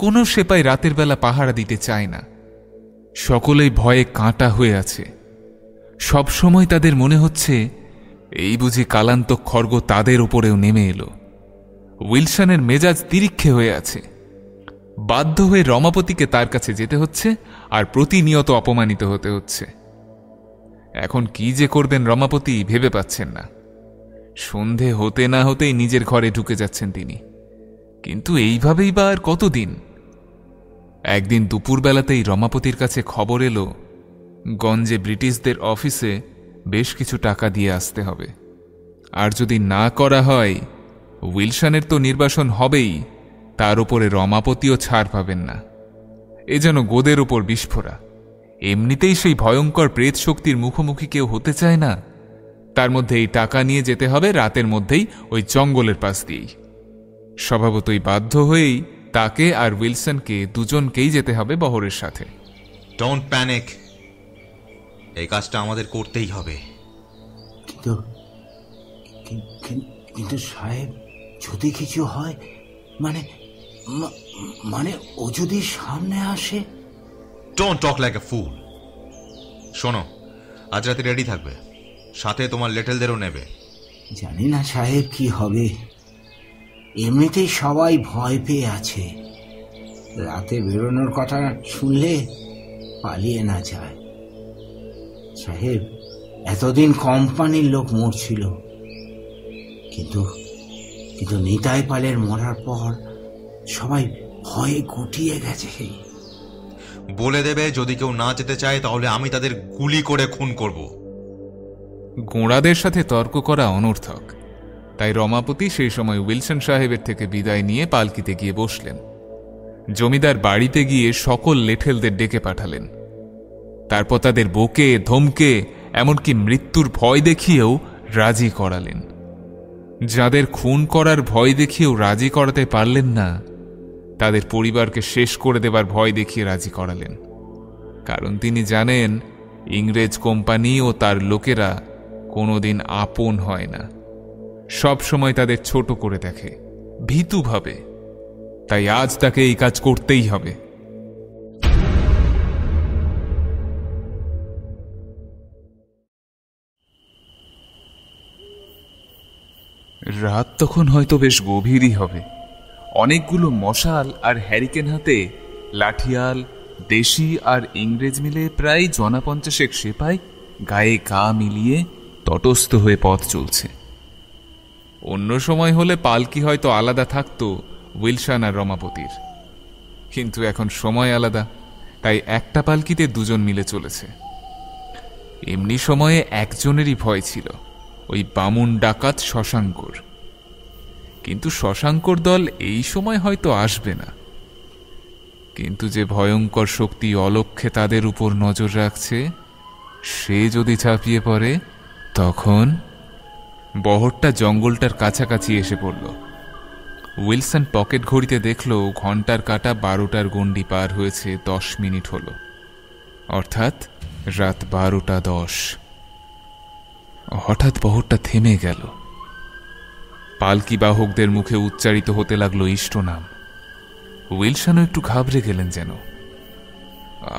S4: কোনো সেপাই রাতের বেলা পাহারা দিতে চায় না, সকলেই ভয়ে কাঁটা হয়ে আছে। সবসময় তাদের মনে হচ্ছে এই বুঝি কালান্তক খড়গ তাদের উপরেও নেমে এলো। উইলসনের মেজাজ তিরিক্ষে হয়ে আছে, বাধ্য হয়ে রমাপতিকে তার কাছে যেতে হচ্ছে আর প্রতিনিয়ত অপমানিত হতে হচ্ছে। এখন কি যে করবেন রমাপতি ভেবে পাচ্ছেন না। সন্ধে হতে না হতেই নিজের ঘরে ঢুকে যাচ্ছেন তিনি, কিন্তু এইভাবেই বা আর কতদিন। একদিন দুপুরবেলাতেই রমাপতির কাছে খবর এলো গঞ্জে ব্রিটিশদের অফিসে বেশ কিছু টাকা দিয়ে আসতে হবে, আর যদি না করা হয় উইলসনের তো নির্বাসন হবেই, তার উপরে রমাপতিও ছাড় পাবেন না। এ যেন গোদের উপর বিস্ফোরা। এমনিতেই সেই ভয়ঙ্কর প্রেত শক্তির মুখোমুখি কেউ হতে চায় না, তার মধ্যে এই টাকা নিয়ে যেতে হবে রাতের মধ্যেই ওই জঙ্গলের পাশ দিয়েই। স্বভাবতই বাধ্য হয়েই তাকে আর উইলসনকে দুজনকেই যেতে হবে বহরের সাথে।
S6: ডোন্ট প্যানিক, এই কাজটা আমাদের করতেই হবে।
S5: কিন্তু সাহেব, যদি কিছু হয়, মানে ও যদি সামনে আসে?
S6: ডোন্ট টক লাইক এ ফুল। শোনো, আজ রাতে রেডি থাকবে, সাথে তোমার লিটলদেরও নেবে।
S5: জানি না সাহেব কি হবে, এমনিতেই সবাই ভয় পেয়ে আছে। রাতে বেরোনোর কথা শুনলে পালিয়ে না যায়। সাহেব, এতদিন কোম্পানির লোক মরছিল, কিন্তু নিতাই পালের মরার পর সবাই ভয়ে গুটিয়ে গেছে।
S6: বলে দেবে যদি কেউ না যেতে চায় তাহলে আমি তাদের গুলি করে খুন করব।
S4: গোঁড়াদের সাথে তর্ক করা অনর্থক, তাই রমাপতি সেই সময় উইলসন সাহেবের থেকে বিদায় নিয়ে পালকিতে গিয়ে বসলেন। জমিদার বাড়িতে গিয়ে সকল লেঠেলদের ডেকে পাঠালেন। তারপর তাদের বকে ধমকে এমনকি মৃত্যুর ভয় দেখিয়েও রাজি করালেন। যাদের খুন করার ভয় দেখিয়েও রাজি করাতে পারলেন না, তাদের পরিবারকে শেষ করে দেবার ভয় দেখিয়ে রাজি করালেন। কারণ তিনি জানেন ইংরেজ কোম্পানি ও তার লোকেরা কোনোদিন আপন হয় না, সব সময় তাদের ছোট করে দেখে, ভীতু ভাবে। তাই আজ তাকে এই কাজ করতেই হবে। রাত তখন হয়তো বেশ গভীরই হবে। অনেকগুলো মশাল আর হ্যারিকেন হাতে লাঠিয়াল, দেশি আর ইংরেজ মিলে প্রায় 50 সেপাই গায়ে গা মিলিয়ে তটস্থ হয়ে পথ চলছে। অন্য সময় হলে পালকি হয়তো আলাদা থাকতো উইলসন আর রমাপতির, কিন্তু এখন সময় আলাদা, তাই একটা পালকিতে দুজন মিলে চলেছে। এমনি সময়ে একজনেরই ভয় ছিল, ওই বামুন ডাকাত শশাঙ্কর। কিন্তু শশাঙ্কর দল এই সময় হয়তো আসবে না। কিন্তু যে ভয়ঙ্কর শক্তি অলক্ষ্যে তাদের উপর নজর রাখছে, সে যদি ঝাঁপিয়ে পড়ে, তখন বহরটা জঙ্গলটার কাছাকাছি এসে পড়ল। উইলসন পকেট ঘড়িতে দেখল ঘন্টার কাঁটা 12টার গণ্ডি পার হয়েছে 10 মিনিট হল, অর্থাৎ রাত 12:10। হঠাৎ বহরটা থেমে গেল। পালকি বাহকদের মুখে উচ্চারিত হতে লাগলো ইষ্ট নাম। উইলসনও একটু ঘাবড়ে গেলেন যেন।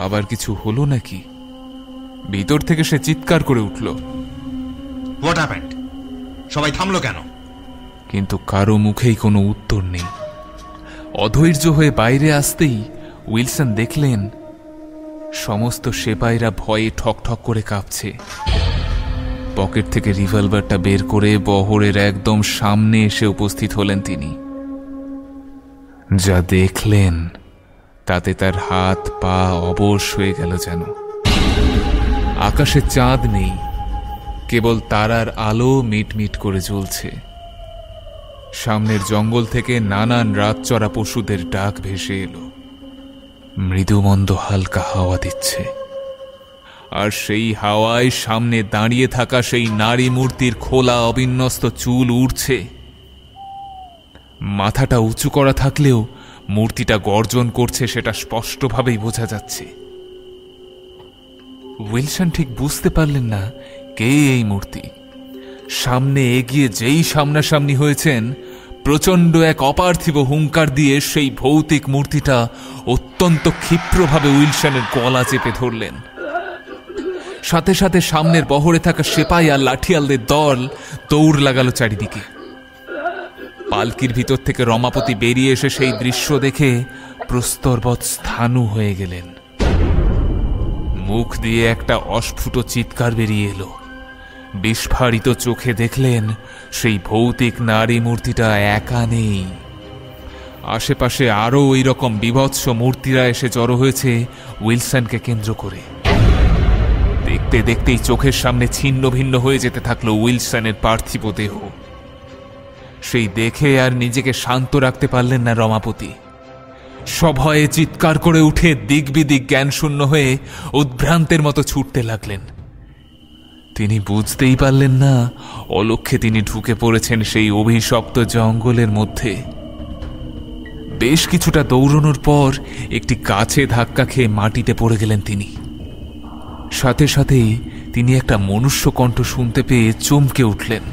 S4: আবার কিছু হলো নাকি? ভিতর থেকে সে চিৎকার করে উঠল,
S6: হোয়াট হ্যাপেন্ড? সবাই থামলো কেন?
S4: কিন্তু কারো মুখেই কোনো উত্তর নেই। অধৈর্য হয়ে বাইরে আসতেই উইলসন দেখলেন সমস্ত সেপাইরা ভয়ে ঠকঠক করে কাঁপছে। পকেট থেকে রিভলভারটা বের করে বহরের একদম সামনে এসে উপস্থিত হলেন তিনি। যা দেখলেন তাতে তার হাত পা অবশ হয়ে গেল যেন। আকাশে চাঁদ নেই, কেবল তারার আলো মিটমিট করে জ্বলছে। সামনের জঙ্গল থেকে নানান রাতচরা পশুদের ডাক ভেসে এলো। মৃদুমন্দ হালকা হাওয়া দিচ্ছে, আর সেই হাওয়ায় সামনে দাঁড়িয়ে থাকা সেই নারী মূর্তির খোলা অবিন্যস্ত চুল উড়ছে। মাথাটা উঁচু করা থাকলেও মূর্তিটা গর্জন করছে, সেটা স্পষ্টভাবেই বোঝা যাচ্ছে। উইলসন ঠিক বুঝতে পারলেন না কে এই মূর্তি। সামনে এগিয়ে যেই সামনাসামনি হয়েছেন, প্রচণ্ড এক অপার্থিব হুঙ্কার দিয়ে সেই ভৌতিক মূর্তিটা অত্যন্ত ক্ষিপ্রভাবে উইলসনের গলা চেপে ধরলেন। সাথে সাথে সামনের বহরে থাকা সেপাই আর লাঠিয়ালদের দল দৌড় লাগালো চারিদিকে। পালকির ভিতর থেকে রমাপতি বেরিয়ে এসে সেই দৃশ্য দেখে প্রস্তরবৎ স্থাণু হয়ে গেলেন। মুখ দিয়ে একটা অস্ফুট চিৎকার বেরিয়ে এলো। বিস্ফারিত চোখে দেখলেন সেই ভৌতিক নারী মূর্তিটা একা নেই। আশেপাশে আরো ওই রকম বিভৎস মূর্তিরা এসে জড়ো হয়েছে উইলসনকে কেন্দ্র করে। দেখতে দেখতেই চোখের সামনে ছিন্ন ভিন্ন হয়ে যেতে থাকলো উইলসনের পার্থিব দেহ। সেই দেখে আর নিজেকে শান্ত রাখতে পারলেন না রমাপতি। সভয়ে চিৎকার করে উঠে দিক বিদিক জ্ঞান শূন্য হয়ে উদ্ভ্রান্তের মতো ছুটতে লাগলেন। তিনি বুঝতেই পারলেন না অলক্ষ্যে তিনি ঢুকে পড়েছেন সেই অভিশপ্ত জঙ্গলের মধ্যে। বেশ কিছুটা দৌড়ানোর পর একটি গাছে ধাক্কা খেয়ে মাটিতে পড়ে গেলেন তিনি। সাথে সাথেই তিনি একটা মনুষ্য কণ্ঠ শুনতে পেয়ে চমকে উঠলেন।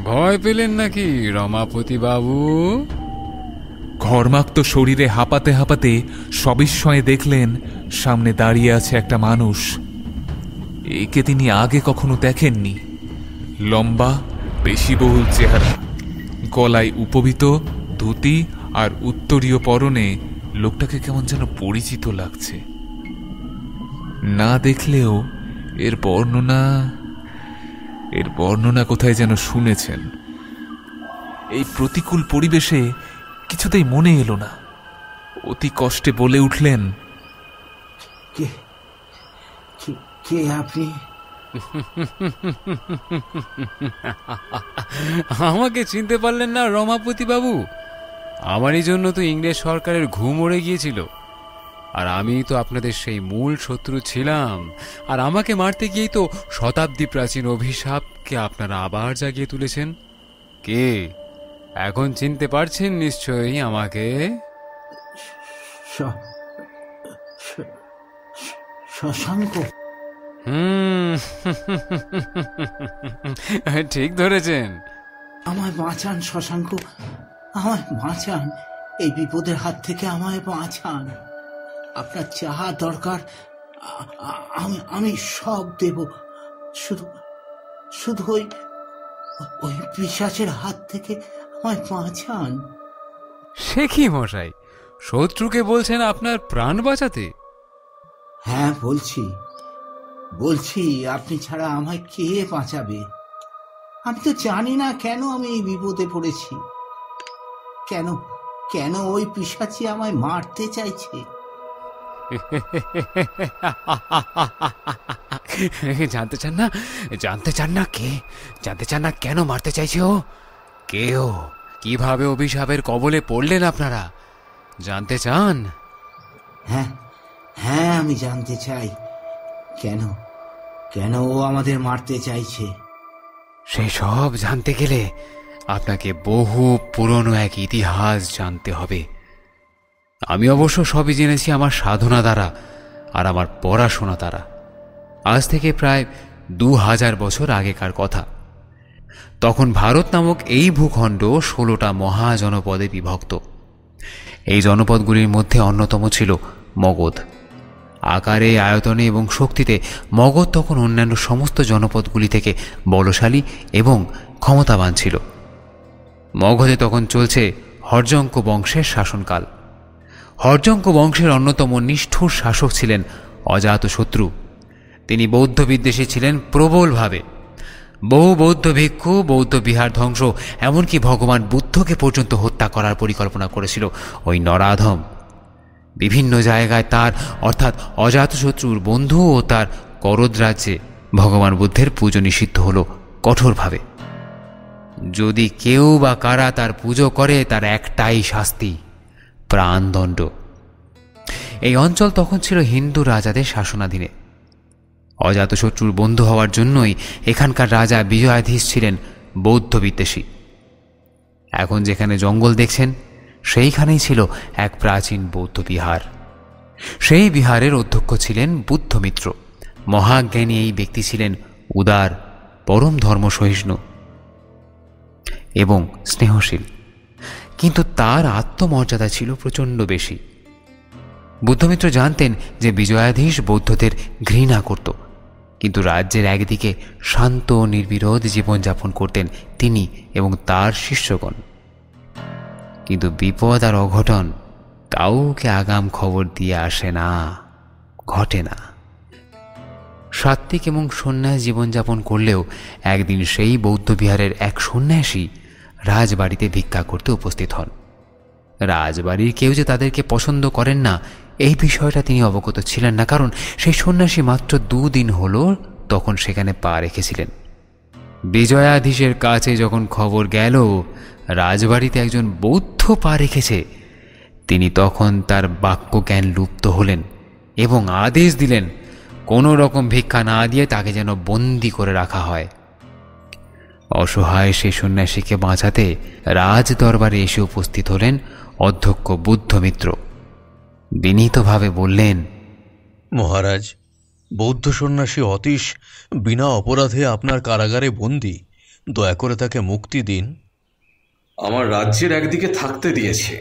S1: ভয় পেলেন নাকি রমাপতি বাবু?
S4: ঘর্মাক্ত শরীরে হাঁপাতে হাঁপাতে সবিস্ময়ে দেখলেন সামনে দাঁড়িয়ে আছে একটা মানুষ। একে তিনি আগে কখনো দেখেননি। লম্বা পেশিবহুল চেহারা, গলায় উপবিত ধুতি আর উত্তরীয় পরনে লোকটাকে কেমন যেন পরিচিত লাগছে। না দেখলেও এর বর্ণনা কোথায় যেন শুনেছেন। এই প্রতিকূল পরিবেশে কিছুতেই মনে এলো না। অতি কষ্টে বলে উঠলেন,
S5: কে আপনি?
S1: আমাকে চিনতে পারলেন না রমাপতি বাবু? আমারই জন্য তো ইংরেজ সরকারের ঘুম উড়ে গিয়েছিল, আর আমি তো আপনাদের সেই মূল শত্রু ছিলাম। আর আমাকে মারতে গিয়েই তো শতাব্দী প্রাচীন অভিশাপকে আপনারা আবার জাগিয়ে তুলেছেন। কে এখন চিনতে পারছেন নিশ্চয়ই আমাকে?
S5: শশাঙ্ক।
S1: ঠিক ধরেছেন।
S5: আমায় বাঁচান শশাঙ্ক, আমায় বাঁচান। এই বিপদের হাত থেকে আমায় বাঁচান। আপনার যাহা দরকার আমি সব দেব। শুধু ওই পিশাচের হাত থেকে আমায় বাঁচান।
S1: সে কি মশাই, শত্রুকে বলছেন আপনার প্রাণ বাঁচাতে?
S5: হ্যাঁ বলছি আপনি ছাড়া আমায় কে বাঁচাবে? আমি তো জানি না কেন আমি এই বিপদে পড়েছি। কেন ওই পিশাচি আমায় মারতে চাইছে?
S1: জানতে চান না কে? জানতে চান না কেন মারতে চাইছে ও? কেউ কিভাবে অভিশাপের কবলে পড়লেন আপনারা জানতে চান?
S5: হ্যাঁ আমি জানতে চাই। কেন ও আমাদের মারতে চাইছে?
S1: সেই সব জানতে গেলে আপনাকে বহু পুরনো এক ইতিহাস জানতে হবে। আমি অবশ্য সবই জেনেছি আমার সাধনা দ্বারা আর আমার পড়াশোনা দ্বারা। আজ থেকে প্রায় 2000 বছর আগেকার কথা। তখন ভারত নামক এই ভূখণ্ড 16টা মহাজনপদে বিভক্ত। এই জনপদগুলির মধ্যে অন্যতম ছিল মগধ। আকারে, আয়তনে এবং শক্তিতে মগধ তখন অন্যান্য সমস্ত জনপদগুলি থেকে বলশালী এবং ক্ষমতাবান ছিল। মগধে তখন চলছে হর্যঙ্ক বংশের শাসনকাল। হর্যঙ্ক বংশের অন্যতম নিষ্ঠুর শাসক ছিলেন অজাতশত্রু। তিনি বৌদ্ধ বিদ্বেষী ছিলেন প্রবলভাবে। বহু বৌদ্ধ ভিক্ষু, বৌদ্ধ বিহার ধ্বংস, এমনকি ভগবান বুদ্ধকে পর্যন্ত হত্যা করার পরিকল্পনা করেছিল ওই নরাধম। বিভিন্ন জায়গায় তার অর্থাৎ অজাতশত্রুর বন্ধু ও তার করদ রাজ্যে ভগবান বুদ্ধের পুজো নিষিদ্ধ হল কঠোরভাবে। যদি কেউ বা কারা তার পুজো করে তার একটাই শাস্তি, প্রাণদণ্ড। এই অঞ্চল তখন ছিল হিন্দু রাজাদের শাসনাধীনে। অজাতশত্রুর বন্ধু হওয়ার জন্যই এখানকার রাজা বিজয়াধীশ ছিলেন বৌদ্ধ বিদ্বেষী। এখন যেখানে জঙ্গল দেখছেন সেইখানেই ছিল এক প্রাচীন বৌদ্ধ বিহার। সেই বিহারের অধ্যক্ষ ছিলেন বুদ্ধমিত্র। মহাজ্ঞানী এই ব্যক্তি ছিলেন উদার, পরম ধর্মসহিষ্ণু এবং স্নেহশীল, কিন্তু তার আত্মমর্যাদা ছিল প্রচণ্ড বেশি। বুদ্ধমিত্র জানতেন যে বিজয়াধীশ বৌদ্ধদের ঘৃণা করত, কিন্তু রাজ্যের একদিকে শান্ত নির্বিরোধ জীবনযাপন করতেন তিনি এবং তার শিষ্যগণ। কিন্তু বিপদ আর অঘটন কাউকে আগাম খবর দিয়ে আসে না, ঘটে না। সাত্ত্বিক এবং সন্ন্যাস জীবনযাপন করলেও একদিন সেই বৌদ্ধবিহারের এক সন্ন্যাসী রাজবাড়িতে ভিক্ষা করতে উপস্থিত হন। রাজবাড়ির কেউ যে তাদেরকে পছন্দ করেন না এই বিষয়টা তিনি অবগত ছিলেন না, কারণ সেই সন্ন্যাসী মাত্র 2 দিন হল তখন সেখানে পা রেখেছিলেন।
S8: বিজয়াধীশের কাছে যখন খবর গেল রাজবাড়িতে একজন বৌদ্ধ পা রেখেছে, তিনি তখন তার বাক্যজ্ঞান লুপ্ত হলেন এবং আদেশ দিলেন কোনো রকম ভিক্ষা না দিয়ে তাকে যেন বন্দি করে রাখা হয়। অসহায় সেই সন্ন্যাসীকে বাঁচাতে রাজ দরবারে এসে উপস্থিত হলেন অধ্যক্ষ বুদ্ধমিত্র। বিনীতভাবে বললেন,
S9: মহারাজ, বৌদ্ধ সন্ন্যাসী অতীশ বিনা অপরাধে আপনার কারাগারে বন্দী, দয়া করে তাকে মুক্তি দিন।
S7: আমার রাজ্যের একদিকে থাকতে দিয়েছে,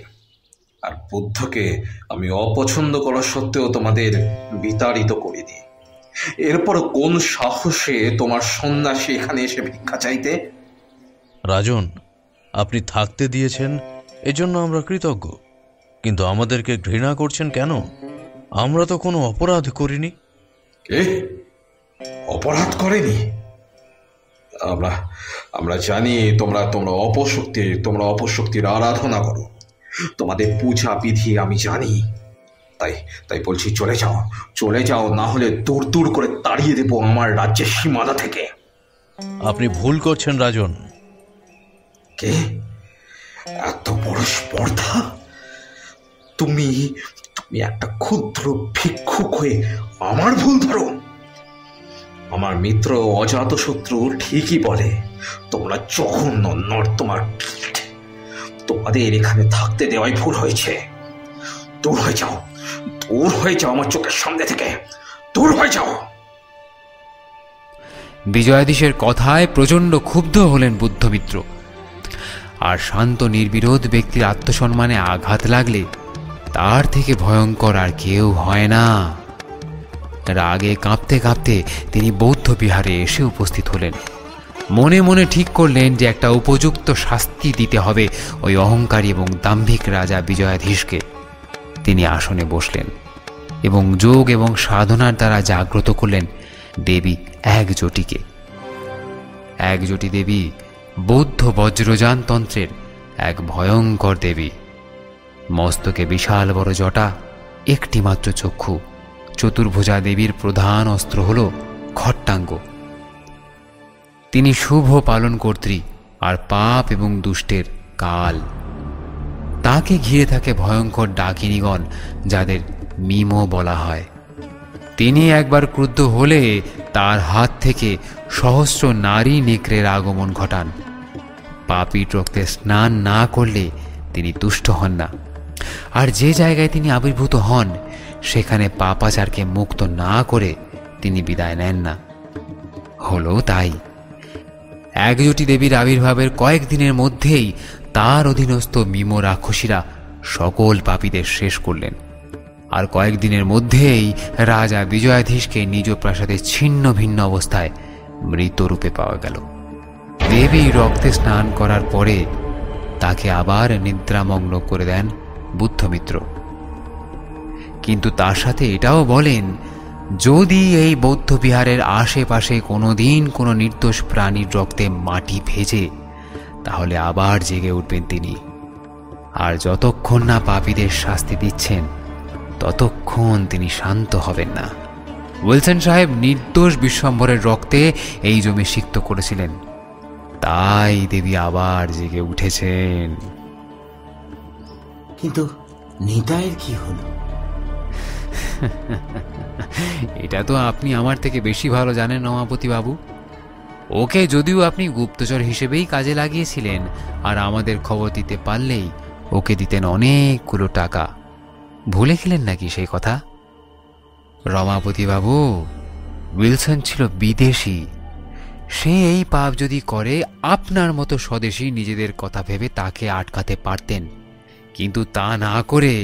S7: আর বুদ্ধকে আমি অপছন্দ করা সত্ত্বেও তোমাদের বিতাড়িত করে দিই। এরপর কোন সাহসে তোমার সন্ন্যাসী এখানে এসে ভিক্ষা চাইতে?
S9: রাজন, আপনি থাকতে দিয়েছেন এজন্য আমরা কৃতজ্ঞ, কিন্তু আমাদেরকে ঘৃণা করছেন কেন? আমরা তো কোনো অপরাধ করিনি।
S7: কে অপরাধ করেনি? আমরা জানি তোমরা অপশক্তির আরাধনা করো, তোমাদের পূজা বিধি আমি জানি। তাই বলছি, চলে যাও, না হলে দূর দূর করে তাড়িয়ে দেবো আমার রাজ্যের সীমানা থেকে।
S9: আপনি ভুল করছেন রাজন।
S7: কে? এত বড় স্পর্ধা? তুমি একটা ক্ষুদ্র ভিক্ষুক হয়ে আমার ভুল ধরো? আমার মিত্র অজাতশত্রু ঠিকই বলে, তোমরা জঘন্য নর্দমার কীট। তোমাদের এখানে থাকতে দেওয়াই ভুল হয়েছে। দূর হয়ে যাও আমার চোখের সামনে থেকে, দূর হয়ে যাও।
S8: বিজয়াধীশের কথায় প্রচণ্ড ক্ষুব্ধ হলেন বুদ্ধমিত্র। আর শান্ত নির্বিরোধ ব্যক্তির আত্মসম্মানে আঘাত লাগলে তার থেকে ভয়ঙ্কর আর কেউ হয় না। রাগে কাঁপতে কাঁপতে তিনি বৌদ্ধ বিহারে এসে উপস্থিত হলেন। মনে মনে ঠিক করলেন যে একটা উপযুক্ত শাস্তি দিতে হবে ওই অহংকারী এবং দাম্ভিক রাজা বিজয়াধীশকে। তিনি আসনে বসলেন এবং যোগ এবং সাধনার দ্বারা জাগ্রত করলেন দেবী একজোটিকে। একজোটি দেবী বৌদ্ধ বজ্রযান তন্ত্রের এক ভয়ঙ্কর দেবী। মস্তকে বিশাল বড় জটা, একটি মাত্র চক্ষু। চতুর্ভুজা দেবীর প্রধান অস্ত্র হল খট্টাঙ্গ। তিনি শুভ পালন কর্ত্রী আর পাপ এবং দুষ্টের কাল। তাকে ঘিরে থাকে ভয়ঙ্কর ডাকিনীগণ, যাদের মিমো বলা হয়। তিনি একবার ক্রুদ্ধ হলে তার হাত থেকে সহস্র নারী নেকড়ের আগমন ঘটান। পাপীর রক্তে স্নান না করলে তিনি তুষ্ট হন না, আর যে জায়গায় তিনি আবির্ভূত হন সেখানে পাপাচারকে মুক্ত না করে তিনি বিদায় নেন না। হলো তাই। একজোটি দেবীর আবির্ভাবের কয়েকদিনের মধ্যেই তার অধীনস্থ মিমো রাক্ষসীরা সকল পাপীদের শেষ করলেন। আর কয়েকদিনের মধ্যেই রাজা বিজয়াধীশকে নিজ প্রাসাদে ছিন্ন ভিন্ন অবস্থায় মৃতরূপে পাওয়া গেল। দেবী রক্তে স্নান করার পরে তাকে আবার নিদ্রামগ্ন করে দেন বুদ্ধমিত্র। কিন্তু তার সাথে এটাও বলেন, যদি এই বৌদ্ধ বিহারের আশেপাশে কোনোদিন কোনো নির্দোষ প্রাণীর রক্তে মাটি ভেজে, তাহলে আবার জেগে উঠবেন তিনি। আর যতক্ষণ না পাপীদের শাস্তি দিচ্ছেন ততক্ষণ তিনি শান্ত হবেন না। উইলসন সাহেব নির্দোষ বিশ্বম্ভরের রক্তে এই জমি সিক্ত করেছিলেন, তাই দেবী আবার জেগে উঠেছেন।
S5: কিন্তু নিতাইয়ের কি হলো?
S8: এটা তো আপনি আমার থেকে বেশি ভালো জানেন রমাপতি বাবু। ওকে যদিও আপনি গুপ্তচর হিসেবেই কাজে লাগিয়েছিলেন, আর আমাদের খবর দিতে পারলেই ওকে দিতেন অনেকগুলো টাকা। ভুলে গেলেন নাকি সেই কথা? রমাপতি বাবু, উইলসন ছিল বিদেশি। সে এই পাপ যদি করে, আপনার মতো স্বদেশী নিজেদের কথা ভেবে তাকে আটকাতে পারতেন, কিন্তু তা না করে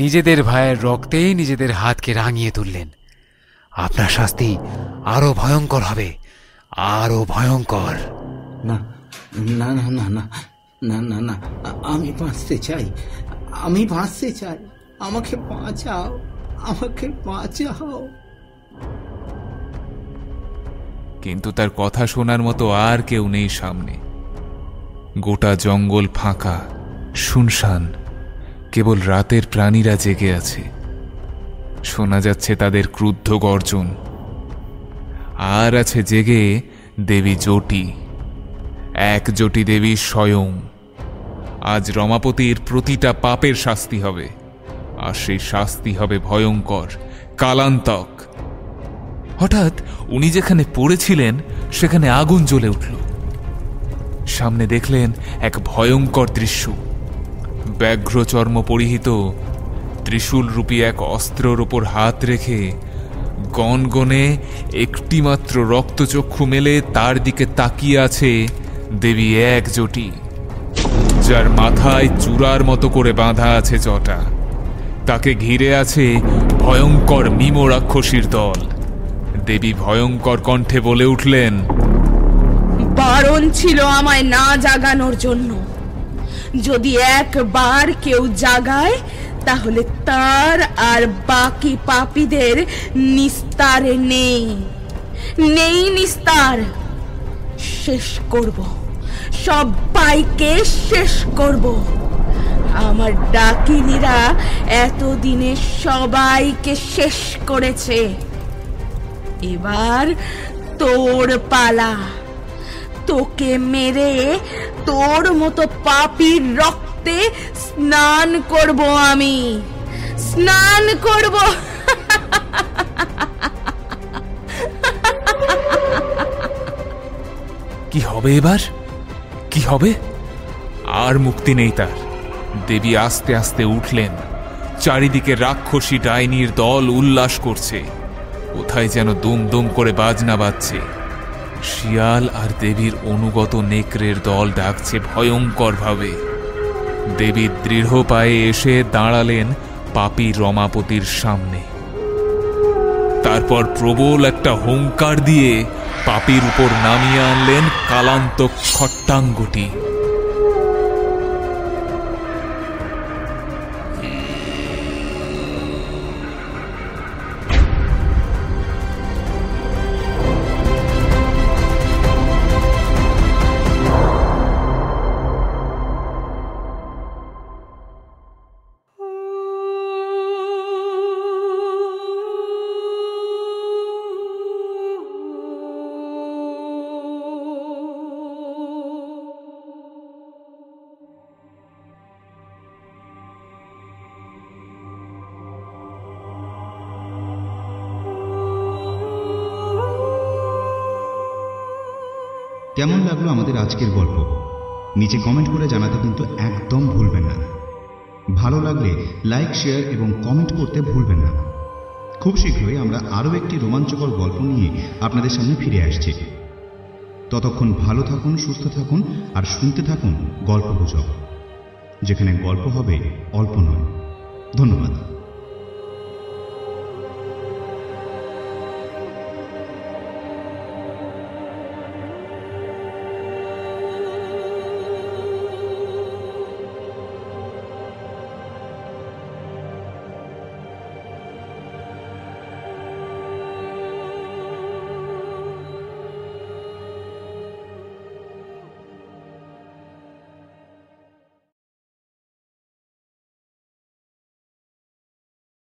S8: নিজেদের ভাইয়ের রক্তেই নিজেদের হাতকে রাঙিয়ে তুললেন। আপনার শাস্তি আরো ভয়ঙ্কর হবে, আরো ভয়ঙ্কর।
S5: না না না না না না না না, আমি বাঁচতে চাই, আমি বাঁচতে চাই। আমাকে বাঁচাও, আমাকে বাঁচাও।
S4: কিন্তু তার কথা শোনার মতো আর কেউ নেই সামনে। গোটা জঙ্গল ফাঁকা, শুনশান। কেবল রাতের প্রাণীরা জেগে আছে। শোনা যাচ্ছে তাদের ক্রুদ্ধ গর্জন। আর আছে জেগে দেবী জটি। একজোটি দেবী স্বয়ং। আজ রমাপতির প্রতিটা পাপের শাস্তি হবে, আর সেই শাস্তি হবে ভয়ঙ্কর, কালান্তক। হঠাৎ উনি যেখানে পড়েছিলেন সেখানে আগুন জ্বলে উঠল। সামনে দেখলেন এক ভয়ঙ্কর দৃশ্য। ব্যাঘ্র চর্ম পরিহিত, ত্রিশূল রূপী এক অস্ত্রের ওপর হাত রেখে গনগনে একটিমাত্র রক্তচক্ষু মেলে তার দিকে তাকিয়ে আছে দেবী একজোটি, যার মাথায় চূড়ার মতো করে বাঁধা আছে জটা। তাকে ঘিরে আছে ভয়ঙ্কর মিম রাক্ষসীর দল। দেবী ভয়ঙ্কর কণ্ঠে বলে উঠলেন,
S2: বারণ ছিল আমায় না জাগানোর জন্য। যদি একবার কেউ জাগায় তাহলে তার আর বাকি পাপীদের নিস্তার নেই, নেই নিস্তার। শেষ করব, সবাইকে শেষ করব। আমার ডাকিনীরা এতদিনে সবাইকে শেষ করেছে। এবার তোর পালা। তোকে মেরে তোর মতো পাপীর রক্তে স্নান করব আমি, স্নান করব।
S4: কি হবে এবার? কি হবে? আর মুক্তি নেই তার। দেবী আস্তে আস্তে উঠলেন। চারিদিকে রাক্ষসী ডাইনির দল উল্লাস করছে। কোথায় যেন দুম দুম করে বাজনা বাজছে। শিয়াল আর দেবীর অনুগত নেকড়ের দল ডাকছে ভয়ঙ্কর ভাবে। দেবী দৃঢ় পায়ে এসে দাঁড়ালেন পাপী রমাপতির সামনে। তারপর প্রবল একটা হুঙ্কার দিয়ে পাপীর উপর নামিয়ে আনলেন কালান্তক খট্টাঙ্গটি।
S10: কেমন লাগলো আমাদের আজকের গল্প নিচে কমেন্ট করে জানাতে কিন্তু একদম ভুলবেন না। ভালো লাগলে লাইক, শেয়ার এবং কমেন্ট করতে ভুলবেন না। খুব শীঘ্রই আমরা আরও একটি রোমাঞ্চকর গল্প নিয়ে আপনাদের সামনে ফিরে আসছি। ততক্ষণ ভালো থাকুন, সুস্থ থাকুন আর শুনতে থাকুন গল্পগুজব, যেখানে গল্প হবে অল্প নয়। ধন্যবাদ।